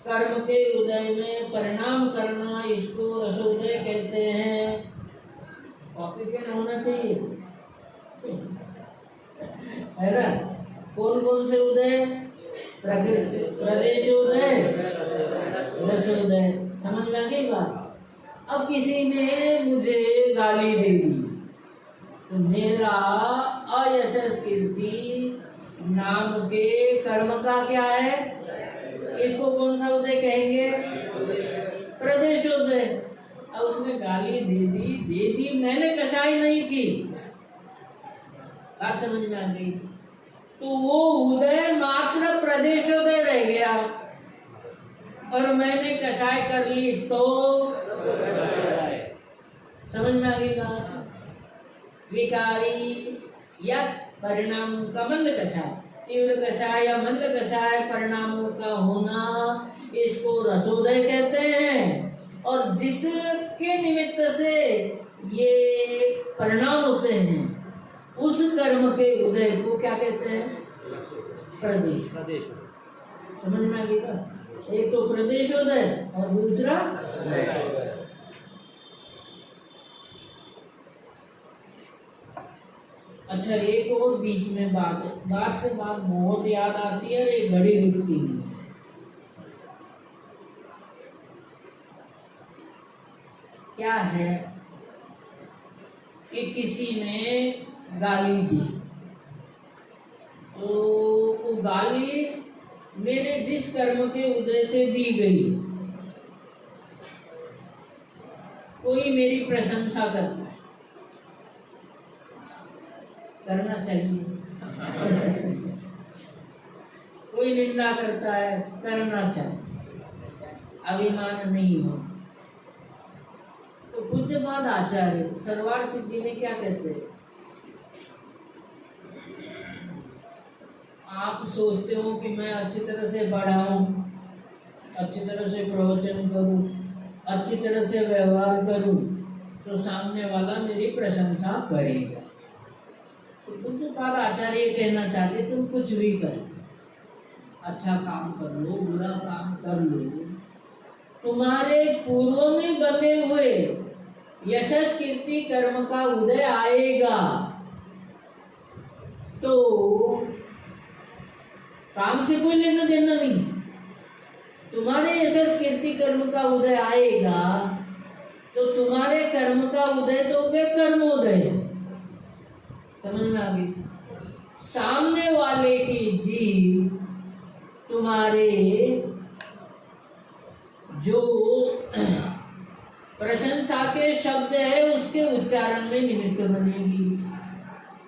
कर्म के उदय में परिणाम करना इसको रसोदय कहते हैं। कॉपी पेन होना चाहिए, है ना? कौन कौन से उदय? प्रदेशोदय, रसोदय। समझ में आ गई बात? अब किसी ने मुझे गाली दे दी तो मेरा अयशस कीर्ति नाम के कर्म का क्या है? इसको कौन सा उदय कहेंगे? प्रदेशोदय। अब उसने गाली दे दी, मैंने कषाय नहीं की। बात समझ में आ गई? तो वो उदय मात्र प्रदेशोदय रह गया और मैंने कषाय कर ली तो समझ में आ गई बात? विकारी या परिणाम का मंद कषाय, तीव्र कषाय या मंद कषाय परिणामों का होना, इसको रसोदय कहते हैं। और जिसके निमित्त से ये परिणाम होते हैं उस कर्म के उदय को क्या कहते हैं? प्रदेश। समझ में आ गई बात? एक तो प्रदेशोदय और दूसरा अच्छा। एक और बीच में बात से बात बहुत याद आती है, एक घड़ी रुकती नहीं। क्या है कि किसी ने गाली दी तो वो गाली मेरे जिस कर्म के उदय से दी गई, कोई मेरी प्रशंसा करता है, करना चाहिए। कोई निंदा करता है, करना चाहिए, अभिमान नहीं हो। तो पूज्यपाद आचार्य सर्वार सिद्धि में क्या कहते हैं? आप सोचते हो कि मैं अच्छी तरह से पढ़ाऊं, अच्छी तरह से प्रवचन करूं, अच्छी तरह से व्यवहार करूं तो सामने वाला मेरी प्रशंसा करेगा। तो पूज्यपाद आचार्य कहना चाहते तुम कुछ भी करो, अच्छा काम कर लो, बुरा काम कर लो, तुम्हारे पूर्व में बने हुए यशस कीर्ति कर्म का उदय आएगा तो काम से कोई लेना देना नहीं। तुम्हारे यशस कीर्ति कर्म का उदय आएगा तो तुम्हारे कर्म का उदय तो हो गया कर्मोदय। समझ में आ गई? सामने वाले की जीव तुम्हारे जो प्रशंसा के शब्द है उसके उच्चारण में निमित्त बनेगी।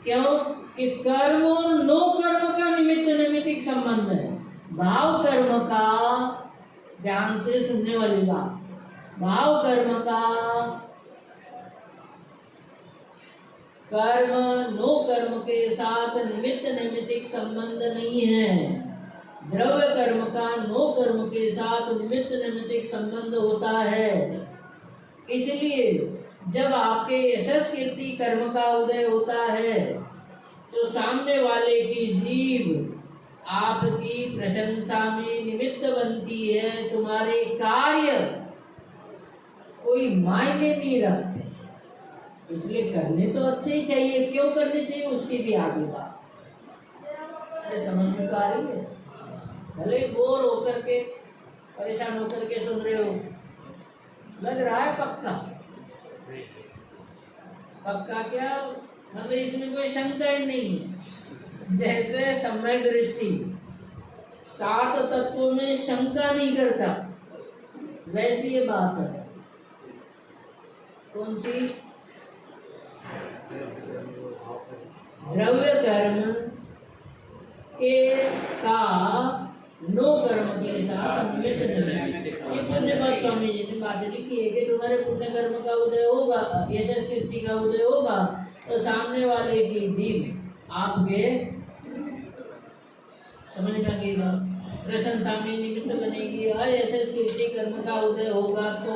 क्यों? कि कर्म और नो कर्म का निमित्त नैमित्तिक संबंध है। भाव कर्म का, ध्यान से सुनने वाली बात, भाव कर्म का कर्म नो कर्म के साथ निमित्त नैमित्तिक संबंध नहीं है। द्रव्य कर्म का नो कर्म के साथ निमित्त नैमित्तिक संबंध होता है। इसलिए जब आपके यशस कीर्ति कर्म का उदय होता है तो सामने वाले की जीव आपकी प्रशंसा में निमित्त बनती है। तुम्हारे कार्य कोई मायने नहीं रखते, इसलिए करने तो अच्छे ही चाहिए। क्यों करने चाहिए उसकी भी आगे बात समझ में तो आ रही है। भले बोर होकर के परेशान होकर के सुन रहे हो? लग रहा है पक्का? पक्का क्या मतलब इसमें कोई शंका ही नहीं है। जैसे सम्यक दृष्टि 7 तत्वों में शंका नहीं करता, वैसी ये बात है। कौन सी? द्रव्य कर्म के का नो कर्म के साथ निमित्त नहीं। ये पूज्यपाद स्वामी जी ने बात लिखी है कि तुम्हारे पुण्य कर्म का उदय होगा, यशस कीर्ति का उदय होगा, तो सामने वाले की जीव आपके समझ में आ गई बात, प्रशंसा में निमित्त बनेगी। यशस कीर्ति कर्म का उदय होगा तो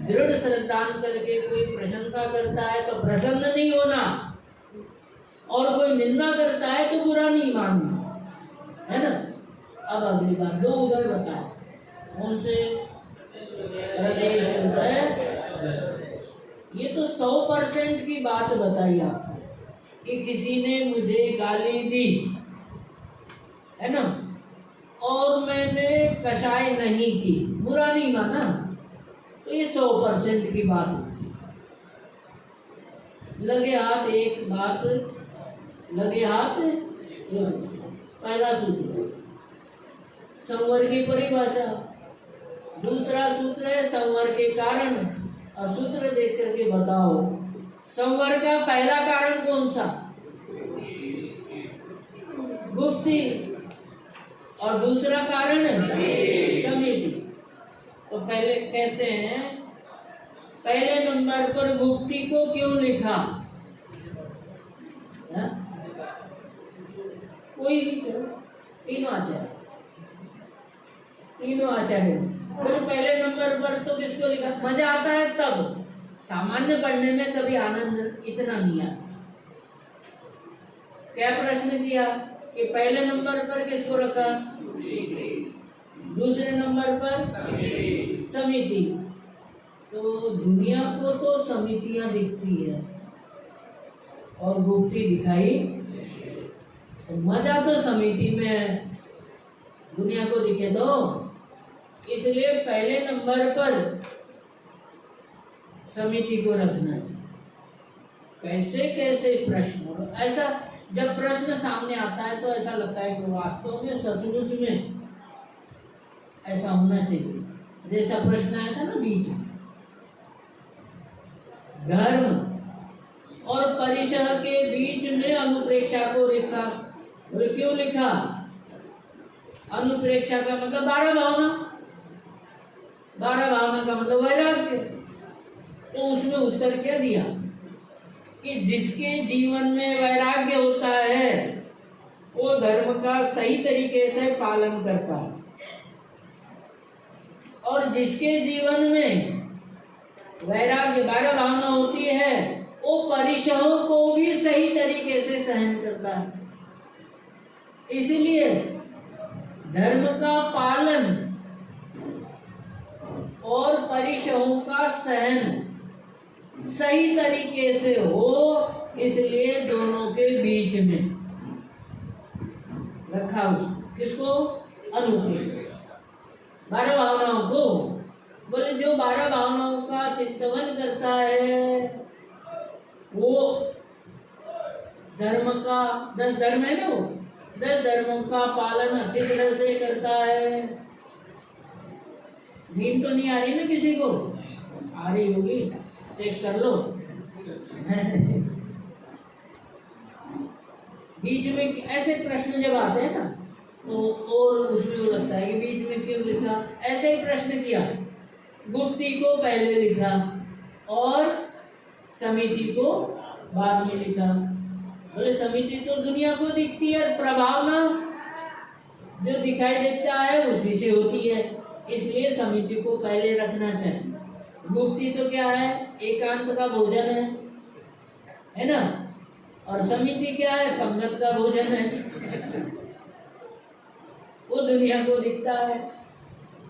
दृढ़ श्रद्धान करके कोई प्रशंसा करता है तो प्रसन्न नहीं होना, और कोई निंदा करता है तो बुरा नहीं मानना, है ना। अब अगली बात दो उधर बताए, कौन से? हृदय शुद्ध। ये तो 100% की बात बताई आपको कि किसी ने मुझे गाली दी, है ना, और मैंने कषाय नहीं की, बुरा नहीं माना, तो ये 100% की बात होगी। लगे हाथ एक बात, लगे हाथ एक। पहला सूत्र संवर की परिभाषा, दूसरा सूत्र है संवर के कारण। और सूत्र देख करके बताओ संवर का पहला कारण कौन सा? गुप्ति। और दूसरा कारण समिति। तो पहले कहते हैं पहले नंबर पर गुप्ति को क्यों लिखा? है? कोई भी करो, तीनों आचार्य, तीनों आचार्य। तो पहले नंबर पर तो किसको लिखा? मजा आता है तब, सामान्य पढ़ने में कभी आनंद इतना नहीं आता। क्या प्रश्न किया कि पहले नंबर पर किसको रखा? दूसरे नंबर पर समिति। तो दुनिया को तो समितियां दिखती है और गुप्ती दिखाई, तो मजा तो समिति में है, दुनिया को दिखे दो। इसलिए पहले नंबर पर समिति को रखना चाहिए। कैसे कैसे प्रश्न, ऐसा जब प्रश्न सामने आता है तो ऐसा लगता है कि वास्तव में सचमुच में ऐसा होना चाहिए। जैसा प्रश्न आया था ना बीच में, धर्म और परिसह के बीच में अनुप्रेक्षा को लिखा। बोले क्यों लिखा? अनुप्रेक्षा का मतलब 12 भावना, 12 भावना का मतलब वैराग्य। तो उसमें उत्तर क्या दिया कि जिसके जीवन में वैराग्य होता है वो धर्म का सही तरीके से पालन करता है, और जिसके जीवन में वैराग्य 12 भावना होती है वो परिसहों को भी सही तरीके से सहन करता है। इसलिए धर्म का पालन और परिसहों का सहन सही तरीके से हो, इसलिए दोनों के बीच में रखा उसको। किसको? अनुप्रेक्षा, 12 भावनाओं को। बोले जो 12 भावनाओं का चिंतन करता है वो धर्म का 10 धर्म है ना, वो 10 धर्मों का पालन अच्छी तरह से करता है। नींद तो नहीं आ रही ना किसी को? आ रही होगी, चेक कर लो। बीच में ऐसे प्रश्न जब आते हैं ना तो और उसमें वो लगता है कि बीच में क्यों लिखा। ऐसे ही प्रश्न किया, गुप्ती को पहले लिखा और समिति को बाद में लिखा। बोले समिति तो दुनिया को दिखती है, प्रभावना जो दिखाई देता है उसी से होती है, इसलिए समिति को पहले रखना चाहिए। गुप्ती तो क्या है? एकांत का भोजन है ना, और समिति क्या है? पंगत का भोजन है। वो दुनिया को दिखता है,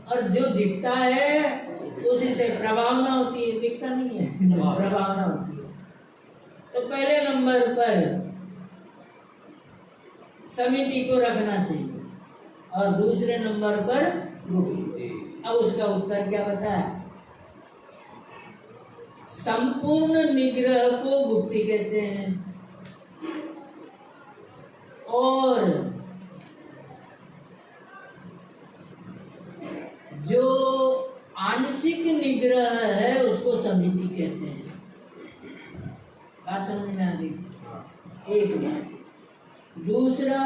और जो दिखता है उसी से प्रभावना होती है, दिखता नहीं है प्रभावना होती है। तो पहले नंबर पर समिति को रखना चाहिए और दूसरे नंबर पर गुप्ती। अब उसका उत्तर क्या बताया? संपूर्ण निग्रह को गुप्ति कहते हैं, और जो आंशिक निग्रह है उसको समिति कहते हैं। बात समझ में आ गई? एक बात। दूसरा,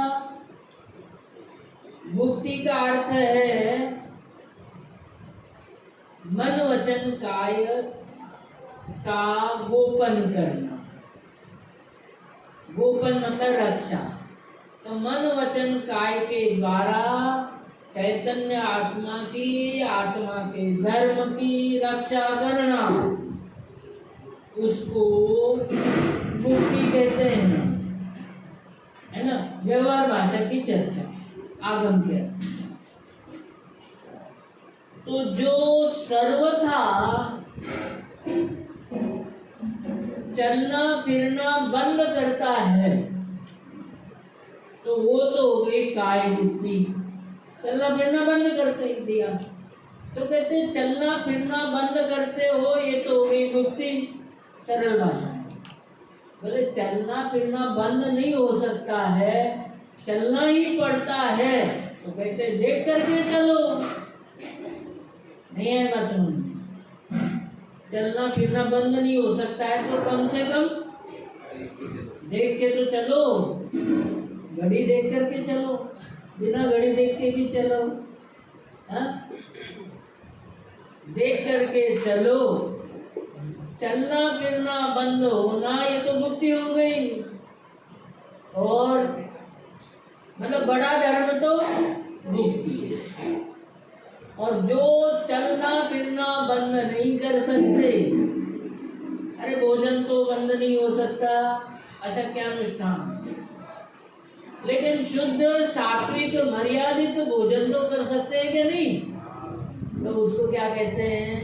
गुप्ति का अर्थ है मन वचन काय का गोपन करना। गोपन मतलब रक्षा। तो मन वचन काय के द्वारा चैतन्य आत्मा के धर्म की रक्षा करना, उसको मुक्ति कहते हैं, है ना। व्यवहार भाषा की चर्चा, आगम के। तो जो सर्वथा चलना फिरना बंद करता है, तो वो तो हो गई काय गुप्ति। चलना फिरना बंद करते ही दिया, तो कहते हैं चलना फिरना बंद करते हो, ये तो हो गई गुप्ति। सरल भाषा है। बोले चलना फिरना बंद नहीं हो सकता है, चलना ही पड़ता है, तो कहते देख करके चलो। नहीं है बात समझ में? चलना फिरना बंद नहीं हो सकता है तो कम से कम देख के तो चलो। घड़ी देख करके चलो, बिना घड़ी देख के भी चलो, हाँ? देख करके चलो। चलना फिरना बंद होना ये तो गुप्ति हो गई। और मतलब बड़ा धर्म तो गुप्ति। और जो चलना फिरना बंद नहीं कर सकते, अरे भोजन तो बंद नहीं हो सकता, अशक्यानुष्ठान, लेकिन शुद्ध सात्विक मर्यादित भोजन तो कर सकते हैं क्या? नहीं। तो उसको क्या कहते हैं?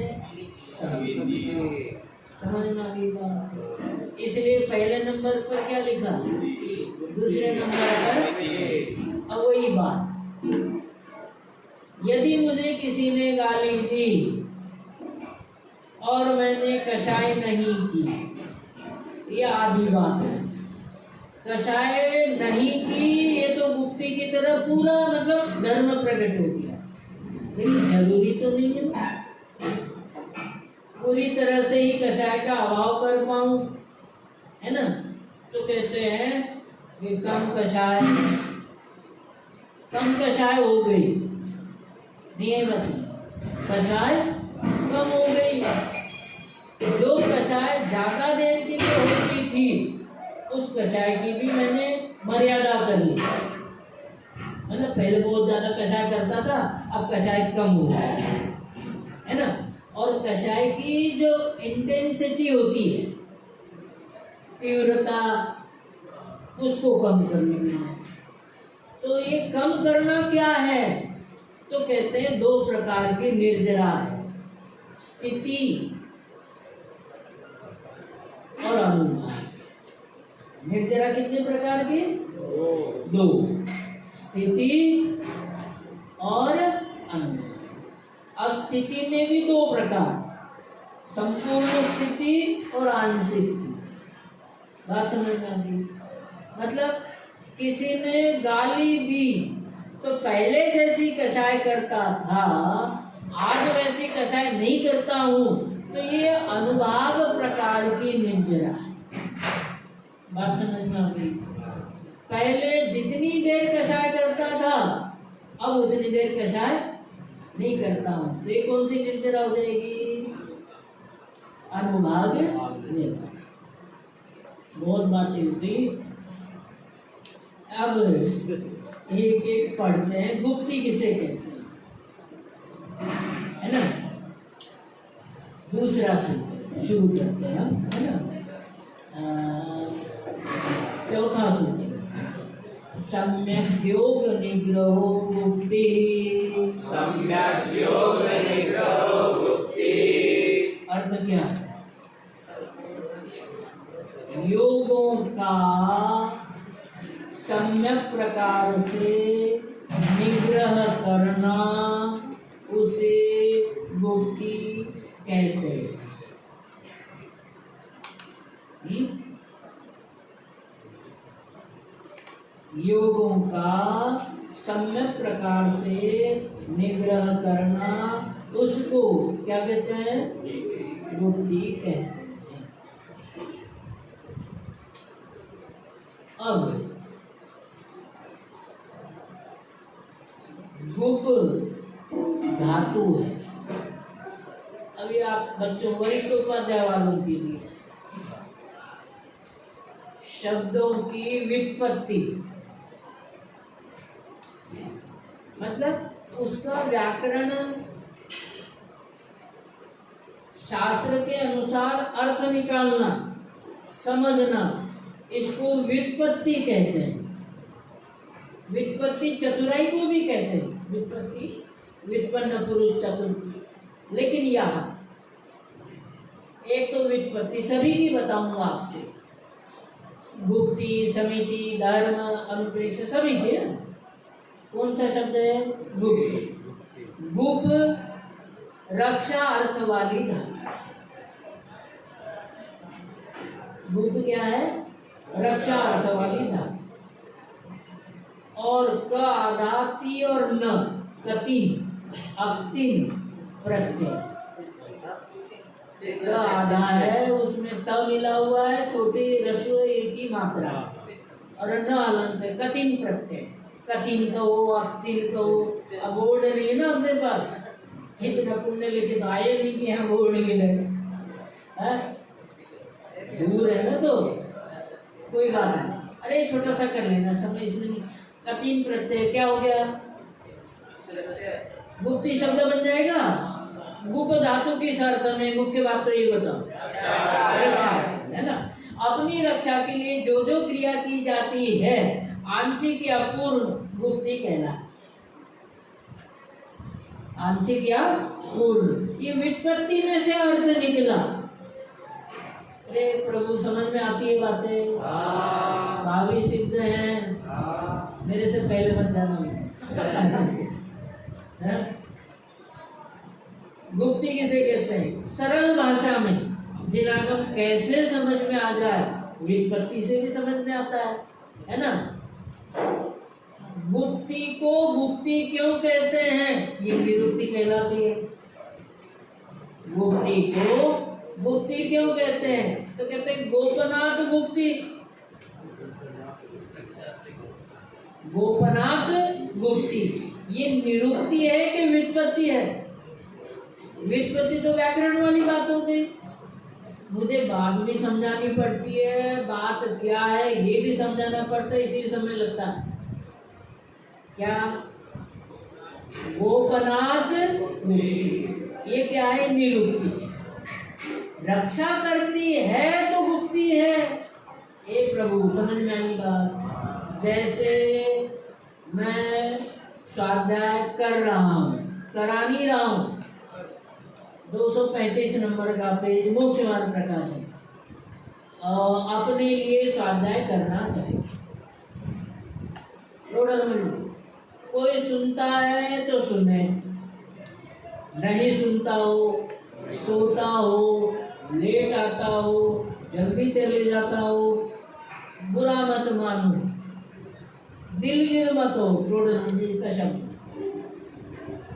समझ में आ गई बात? इसलिए पहले नंबर पर क्या लिखा, दूसरे नंबर पर अब वही बात। यदि मुझे किसी ने गाली दी और मैंने कषाय नहीं की, ये आधी बात है। कषाय नहीं की ये तो गुप्ति की तरह पूरा मतलब धर्म प्रकट हो गया, लेकिन जरूरी तो नहीं है ना पूरी तरह से ही कषाय का अभाव कर पाऊं, है ना। तो कहते हैं कि कम कषाय हो गई, नहीं है मतलब कषाय कम हो गई। जो कषाय ज्यादा देर के लिए होती थी, उस कषाय की भी मैंने मर्यादा कर ली। मतलब पहले बहुत ज्यादा कषाय करता था, अब कषाय कम हो गया, है ना। और कषाय की जो इंटेंसिटी होती है, तीव्रता, उसको कम कर लेना है। तो ये कम करना क्या है? तो कहते हैं दो प्रकार की निर्जरा है, स्थिति और अनुभाग। निर्जरा कितने प्रकार की? दो, स्थिति और अनुभाग। अब स्थिति में भी दो प्रकार, संपूर्ण स्थिति और आंशिक स्थिति। बात समझ में आती? मतलब किसी ने गाली दी तो पहले जैसी कषाय करता था, आज वैसी कषाय नहीं करता हूं, तो ये अनुभाग प्रकार की निर्जरा। बात समझ में आ गई? पहले जितनी देर कषाय करता था, अब उतनी देर कषाय नहीं करता हूं, तो ये कौन सी निर्जरा हो जाएगी? अनुभाग निर्जरा। बहुत बातें होती। अब एक एक पढ़ते हैं, गुप्ति किसे कहते हैं, है ना। दूसरा सूत्र शुरू करते हैं हम, है ना। चौथा सूत्र, सम्यक योग निग्रहो गुप्ति।
सम्यक योग निग्रहो गुप्ति।
अर्थ क्या है? योगों का सम्यक प्रकार से निग्रह करना, उसे गुप्ति कहते हैं। योगों का सम्यक प्रकार से निग्रह करना, उसको क्या कहते हैं? गुप्ति कहते हैं। अब गुप धातु है। अभी आप बच्चों वरिष्ठ उपाध्याय वालों के लिए शब्दों की व्युत्पत्ति मतलब उसका व्याकरण शास्त्र के अनुसार अर्थ निकालना, समझना, इसको व्युत्पत्ति कहते हैं। व्युत्पत्ति चतुराई को भी कहते हैं, व्युत्पत्ति व्युत्पन्न पुरुष चतुर। लेकिन यहाँ एक तो व्युत्पत्ति सभी की बताऊंगा आपको, गुप्ति, समिति, धर्म, अनुप्रेक्ष सभी के। कौन सा शब्द है? गुप। गुप रक्षा अर्थ वाली धातु। गुप क्या है? रक्षा अर्थ वाली धातु। और क आधा ती और न कतीन अक्तीन प्रत्यय। क आधा है, उसमें त मिला हुआ है, छोटी रस्व एक की मात्रा, और न हलंत है, कतीन प्रत्यय। कतीन कहो, अक्तीन कहो। अब बोर्ड नहीं है ना अपने पास, हित न पुण्य लिखित आए नहीं कि हम बोर्ड नहीं लगे, दूर है ना, तो कोई बात नहीं। अरे छोटा सा कर लेना, समय इसमें नहीं। कतीन प्रत्यय क्या हो गया? गुप्ति शब्द बन जाएगा। गुप धातु किस अर्थ में? मुख्य बात तो ये बताओ, है ना। अपनी रक्षा के लिए जो जो क्रिया की जाती है आंशिक या पूर्ण गुप्ति कहलाती। आंशिक या पूर्ण, ये व्युत्पत्ति में से अर्थ निकला। अरे प्रभु समझ में आती है बातें? भावी सिद्ध है, मेरे से पहले मत जाना। गुप्ति किसे कहते हैं? सरल भाषा में जिनागम कैसे समझ में आ जाए, व्युत्पत्ति से भी समझ में आता है ना। गुप्ति को गुप्ति क्यों कहते हैं? ये निरुक्ति कहलाती है। गुप्ति को गुप्ति क्यों कहते हैं? तो कहते हैं गोपनाथ गुप्ति। गोपनाथ गुप्ति ये निरुक्ति है कि व्युत्पत्ति है? व्युत्पत्ति तो व्याकरण वाली बात हो गई, मुझे बात भी समझानी पड़ती है, बात क्या है ये भी समझाना पड़ता है, इसी समय लगता है। क्या? गोपनाथ ये क्या है? निरुक्ति। रक्षा करती है तो गुप्ति है। हे प्रभु समझ में आई बात? जैसे मैं स्वाध्याय कर रहा हूँ, करा नहीं रहा हूँ, 235 नंबर का पेज मोक्ष मार्ग प्रकाशन, अपने लिए स्वाध्याय करना चाहिए। कोई सुनता है तो सुने, नहीं सुनता हो, सोता हो, लेट आता हो, जल्दी चले जाता हो, बुरा मत मानो, दिलगिर मत हो, का शब्द।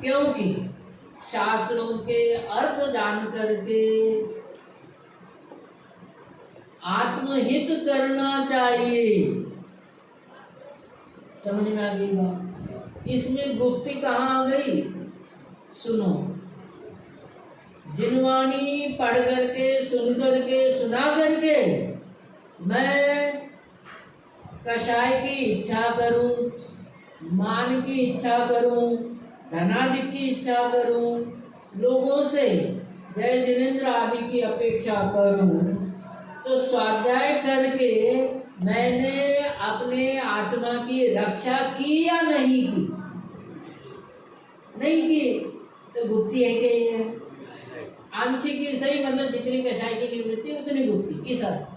क्योंकि शास्त्रों के अर्थ जान करके आत्महित करना चाहिए। समझ में आ गई बात? इसमें गुप्ति कहाँ आ गई? सुनो, जिनवाणी पढ़ करके, सुन करके, सुना करके मैं कषाय की इच्छा करूं, मान की इच्छा करूं, धनाधिक की इच्छा करूं, लोगों से जय जिनेन्द्र आदि की अपेक्षा करूं, तो स्वाध्याय करके मैंने अपने आत्मा की रक्षा की या नहीं की? नहीं की तो गुप्ति है क्या? ये आंशिक की सही, मतलब जितनी कषाय की निवृत्ति उतनी गुप्ति, इस अर्थ।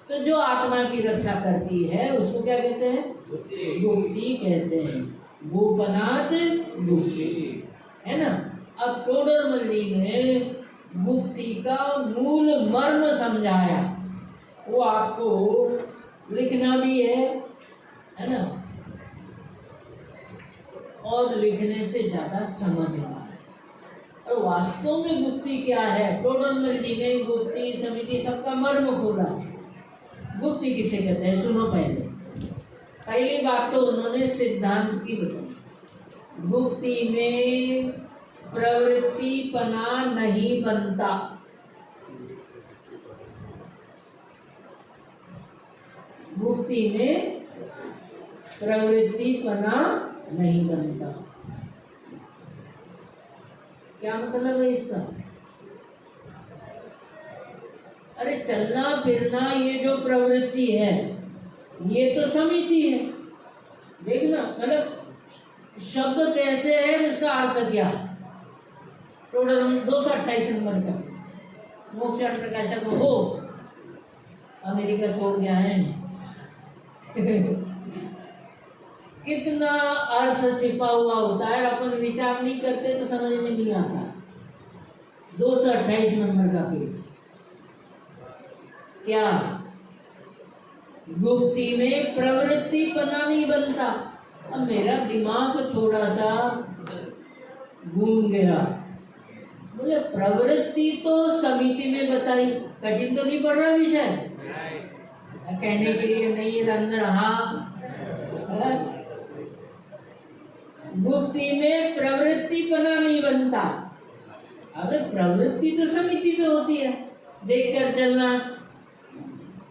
तो जो आत्मा की रक्षा करती है उसको क्या कहते हैं? गुप्ति कहते हैं। गोपनाथ गुप्ति, है ना। अब टोडरमल जी ने गुप्ती का मूल मर्म समझाया, वो आपको लिखना भी है ना, और लिखने से ज्यादा समझना है। और वास्तव में गुप्ती क्या है, टोडरमल जी ने गुप्ती समिति सबका मर्म खोला। गुप्ती किसे कहते हैं सुनो। पहली बात तो उन्होंने सिद्धांत की बताई। गुप्ती में प्रवृत्तिपना नहीं बनता। गुप्ती में प्रवृत्तिपना नहीं बनता। क्या मतलब है इसका? अरे चलना फिरना ये जो प्रवृत्ति है ये तो समिति है। देखना मतलब शब्द कैसे है, उसका अर्थ क्या है। टोटल 228 नंबर का मोक्ष प्रकाशक हो, अमेरिका छोड़ गया है। कितना अर्थ छिपा हुआ होता है, अपन विचार नहीं करते तो समझ में नहीं आता। 228 नंबर का पेज। क्या गुप्ती में प्रवृत्तिपना नहीं बनता। अब मेरा दिमाग थोड़ा सा घूम गया, बोले प्रवृत्ति तो समिति में बताई, कठिन तो नहीं पड़ रहा विषय। कहने के लिए नहीं रंग रहा। गुप्ती में प्रवृत्तिपना नहीं बनता। अबे प्रवृत्ति तो समिति में होती है, देखकर चलना।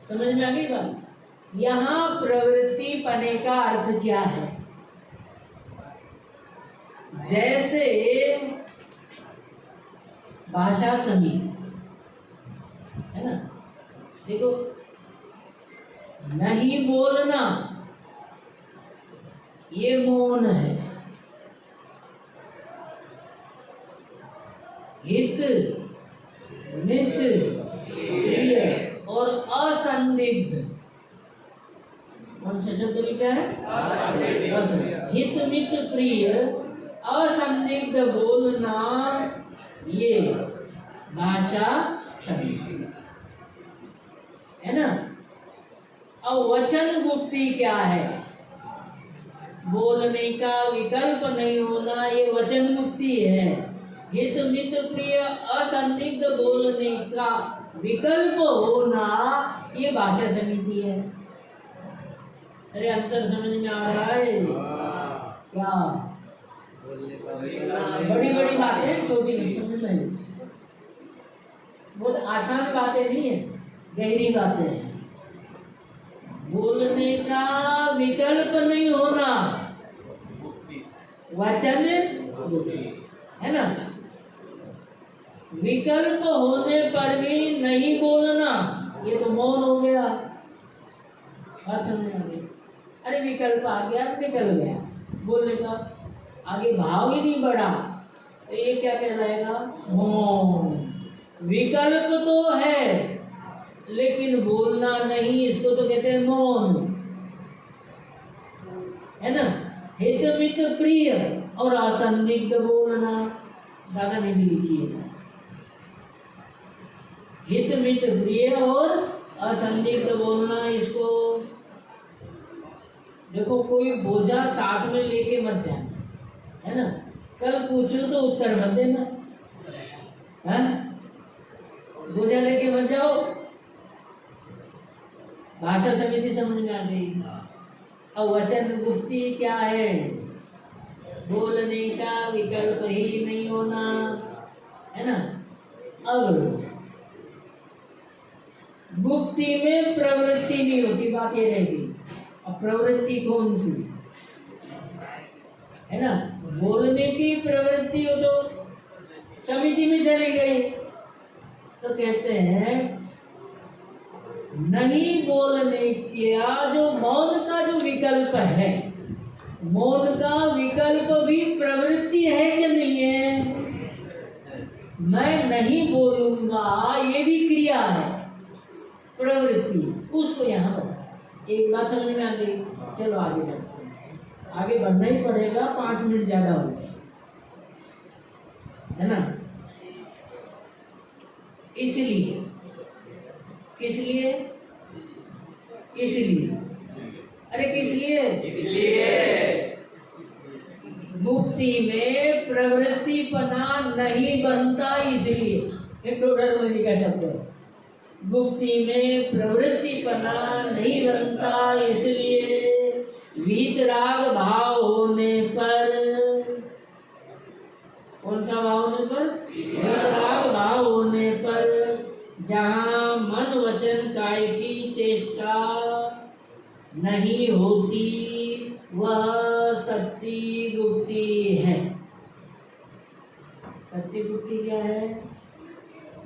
समझ में आ गई बात? यहाँ प्रवृत्तिपने का अर्थ क्या है? जैसे भाषा समिति है ना, देखो नहीं बोलना ये मौन है। हित मित प्रिय और असंदिग्ध, कौन सा शब्द लिखा है? हित मित प्रिय असंदिग्ध बोलना, ये भाषा समिति है ना। अब वचन गुप्ती क्या है? बोलने का विकल्प नहीं होना, ये वचन गुप्ती है। हित मित प्रिय असंदिग्ध बोलने का विकल्प होना, ये भाषा समिति है। अरे अंतर समझ में आ रहा है क्या? बड़ी बड़ी बातें छोटी नहीं, समझ में बहुत आसान बातें नहीं है, गहरी बातें हैं। बोलने का विकल्प नहीं होना, वचन है ना। विकल्प होने पर भी नहीं बोलना, ये तो मौन हो गया। बात समझ में आ गई? अरे विकल्प आ गया, निकल गया, बोलने का आगे भाव ही नहीं बढ़ा, तो ये क्या कहलाएगा? मौन। विकल्प तो है लेकिन बोलना नहीं, इसको तो कहते हैं मौन, है ना। हित मित प्रिय और असंदिग्ध बोलना, दादा ने भी लिखी है। हित मित प्रिय और असंदिग्ध बोलना, इसको देखो कोई बोझा साथ में लेके मत जाना, है ना। कल पूछो तो उत्तर मत देना, है? बोझा लेके मत जाओ। भाषा समिति समझ में आ गई। अब वचन गुप्ती क्या है? बोलने का विकल्प ही नहीं होना, है ना। अब गुप्ती में प्रवृत्ति नहीं होती, बात ये रहेगी। अब प्रवृत्ति कौन सी है ना? बोलने की प्रवृत्ति हो तो समिति में चली गई, तो कहते हैं नहीं बोलने का जो मौन का जो विकल्प है, मौन का विकल्प भी प्रवृत्ति है कि नहीं है? मैं नहीं बोलूंगा ये भी क्रिया है, प्रवृत्ति, उसको यहाँ बताया। एक बात समझ में आ गई? चलो आगे बढ़ते हैं। आगे बढ़ना ही पड़ेगा, 5 मिनट ज्यादा हो गए। है ना। इसलिए, किस लिए? इसलिए, अरे किस लिए?
इसलिए
मुक्ति में प्रवृत्तिपना नहीं बनता, इसलिए। ये टोडरमल का शब्द है। मुक्ति में प्रवृत्तिपना नहीं बनता, इसलिए वीतराग भाव होने पर, कौन सा भाव होने पर? वीतराग भाव होने पर जहाँ मन वचन काय की चेष्टा नहीं होती, वह सच्ची गुप्ती है। सच्ची गुप्ती क्या है?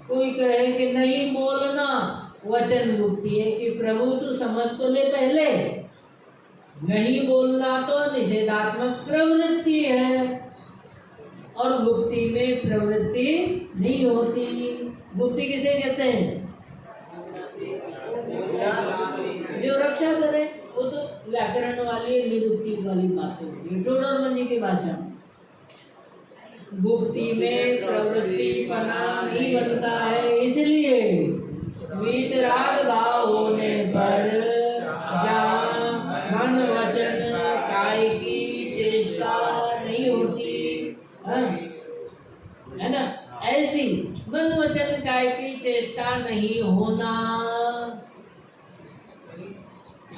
कोई कहे कि नहीं बोलना, वचन गुप्ती है कि प्रभु तू समझ तो ले पहले। नहीं बोलना तो निषेधात्मक प्रवृत्ति है, और गुप्ती में प्रवृत्ति नहीं होती। गुप्ती किसे कहते हैं? जो रक्षा करे, वो तो व्याकरण वाली निरुक्ति वाली बात होती है टोडरमल जी की भाषा में। गुप्ती में प्रवृत्तिपना नहीं बनता है, इसलिए वीतराग भाव होने पर जहाँ मन वचन काय की चेष्टा नहीं होती, है ना। ऐसी मन वचन काय की चेष्टा नहीं होना।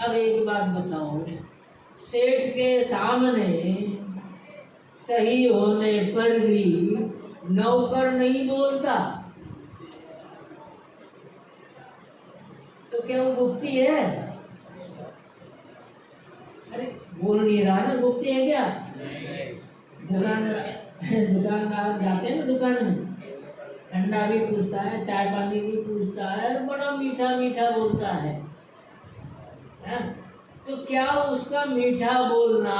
अब एक बात बताओ, सेठ के सामने सही होने पर भी नौकर नहीं बोलता, तो क्या वो गुप्ती है? अरे बोल नहीं रहा ना, गुप्ती है क्या? दुकानदार जाते हैं ना दुकान में, ठंडा भी पूछता है, चाय पानी भी पूछता है, बड़ा मीठा मीठा बोलता है। तो क्या उसका मीठा बोलना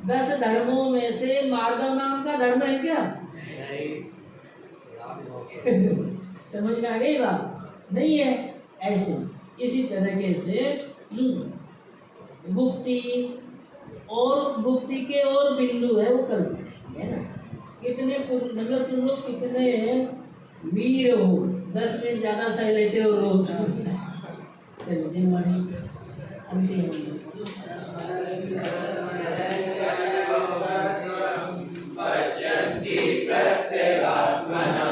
10 धर्मों में से मार्गव नाम का धर्म है क्या? समझ में आ गई बात? नहीं है। ऐसे इसी तरीके से गुप्ती और गुप्ती के और बिंदु है, वो कल्पना है ना। कितने मतलब तुम लोग कितने वीर हो, 10 मिनट ज्यादा सह लेते हो रोज। चलिए जी मणि अंतिम
पश्यन्ति प्रत्यगात्मना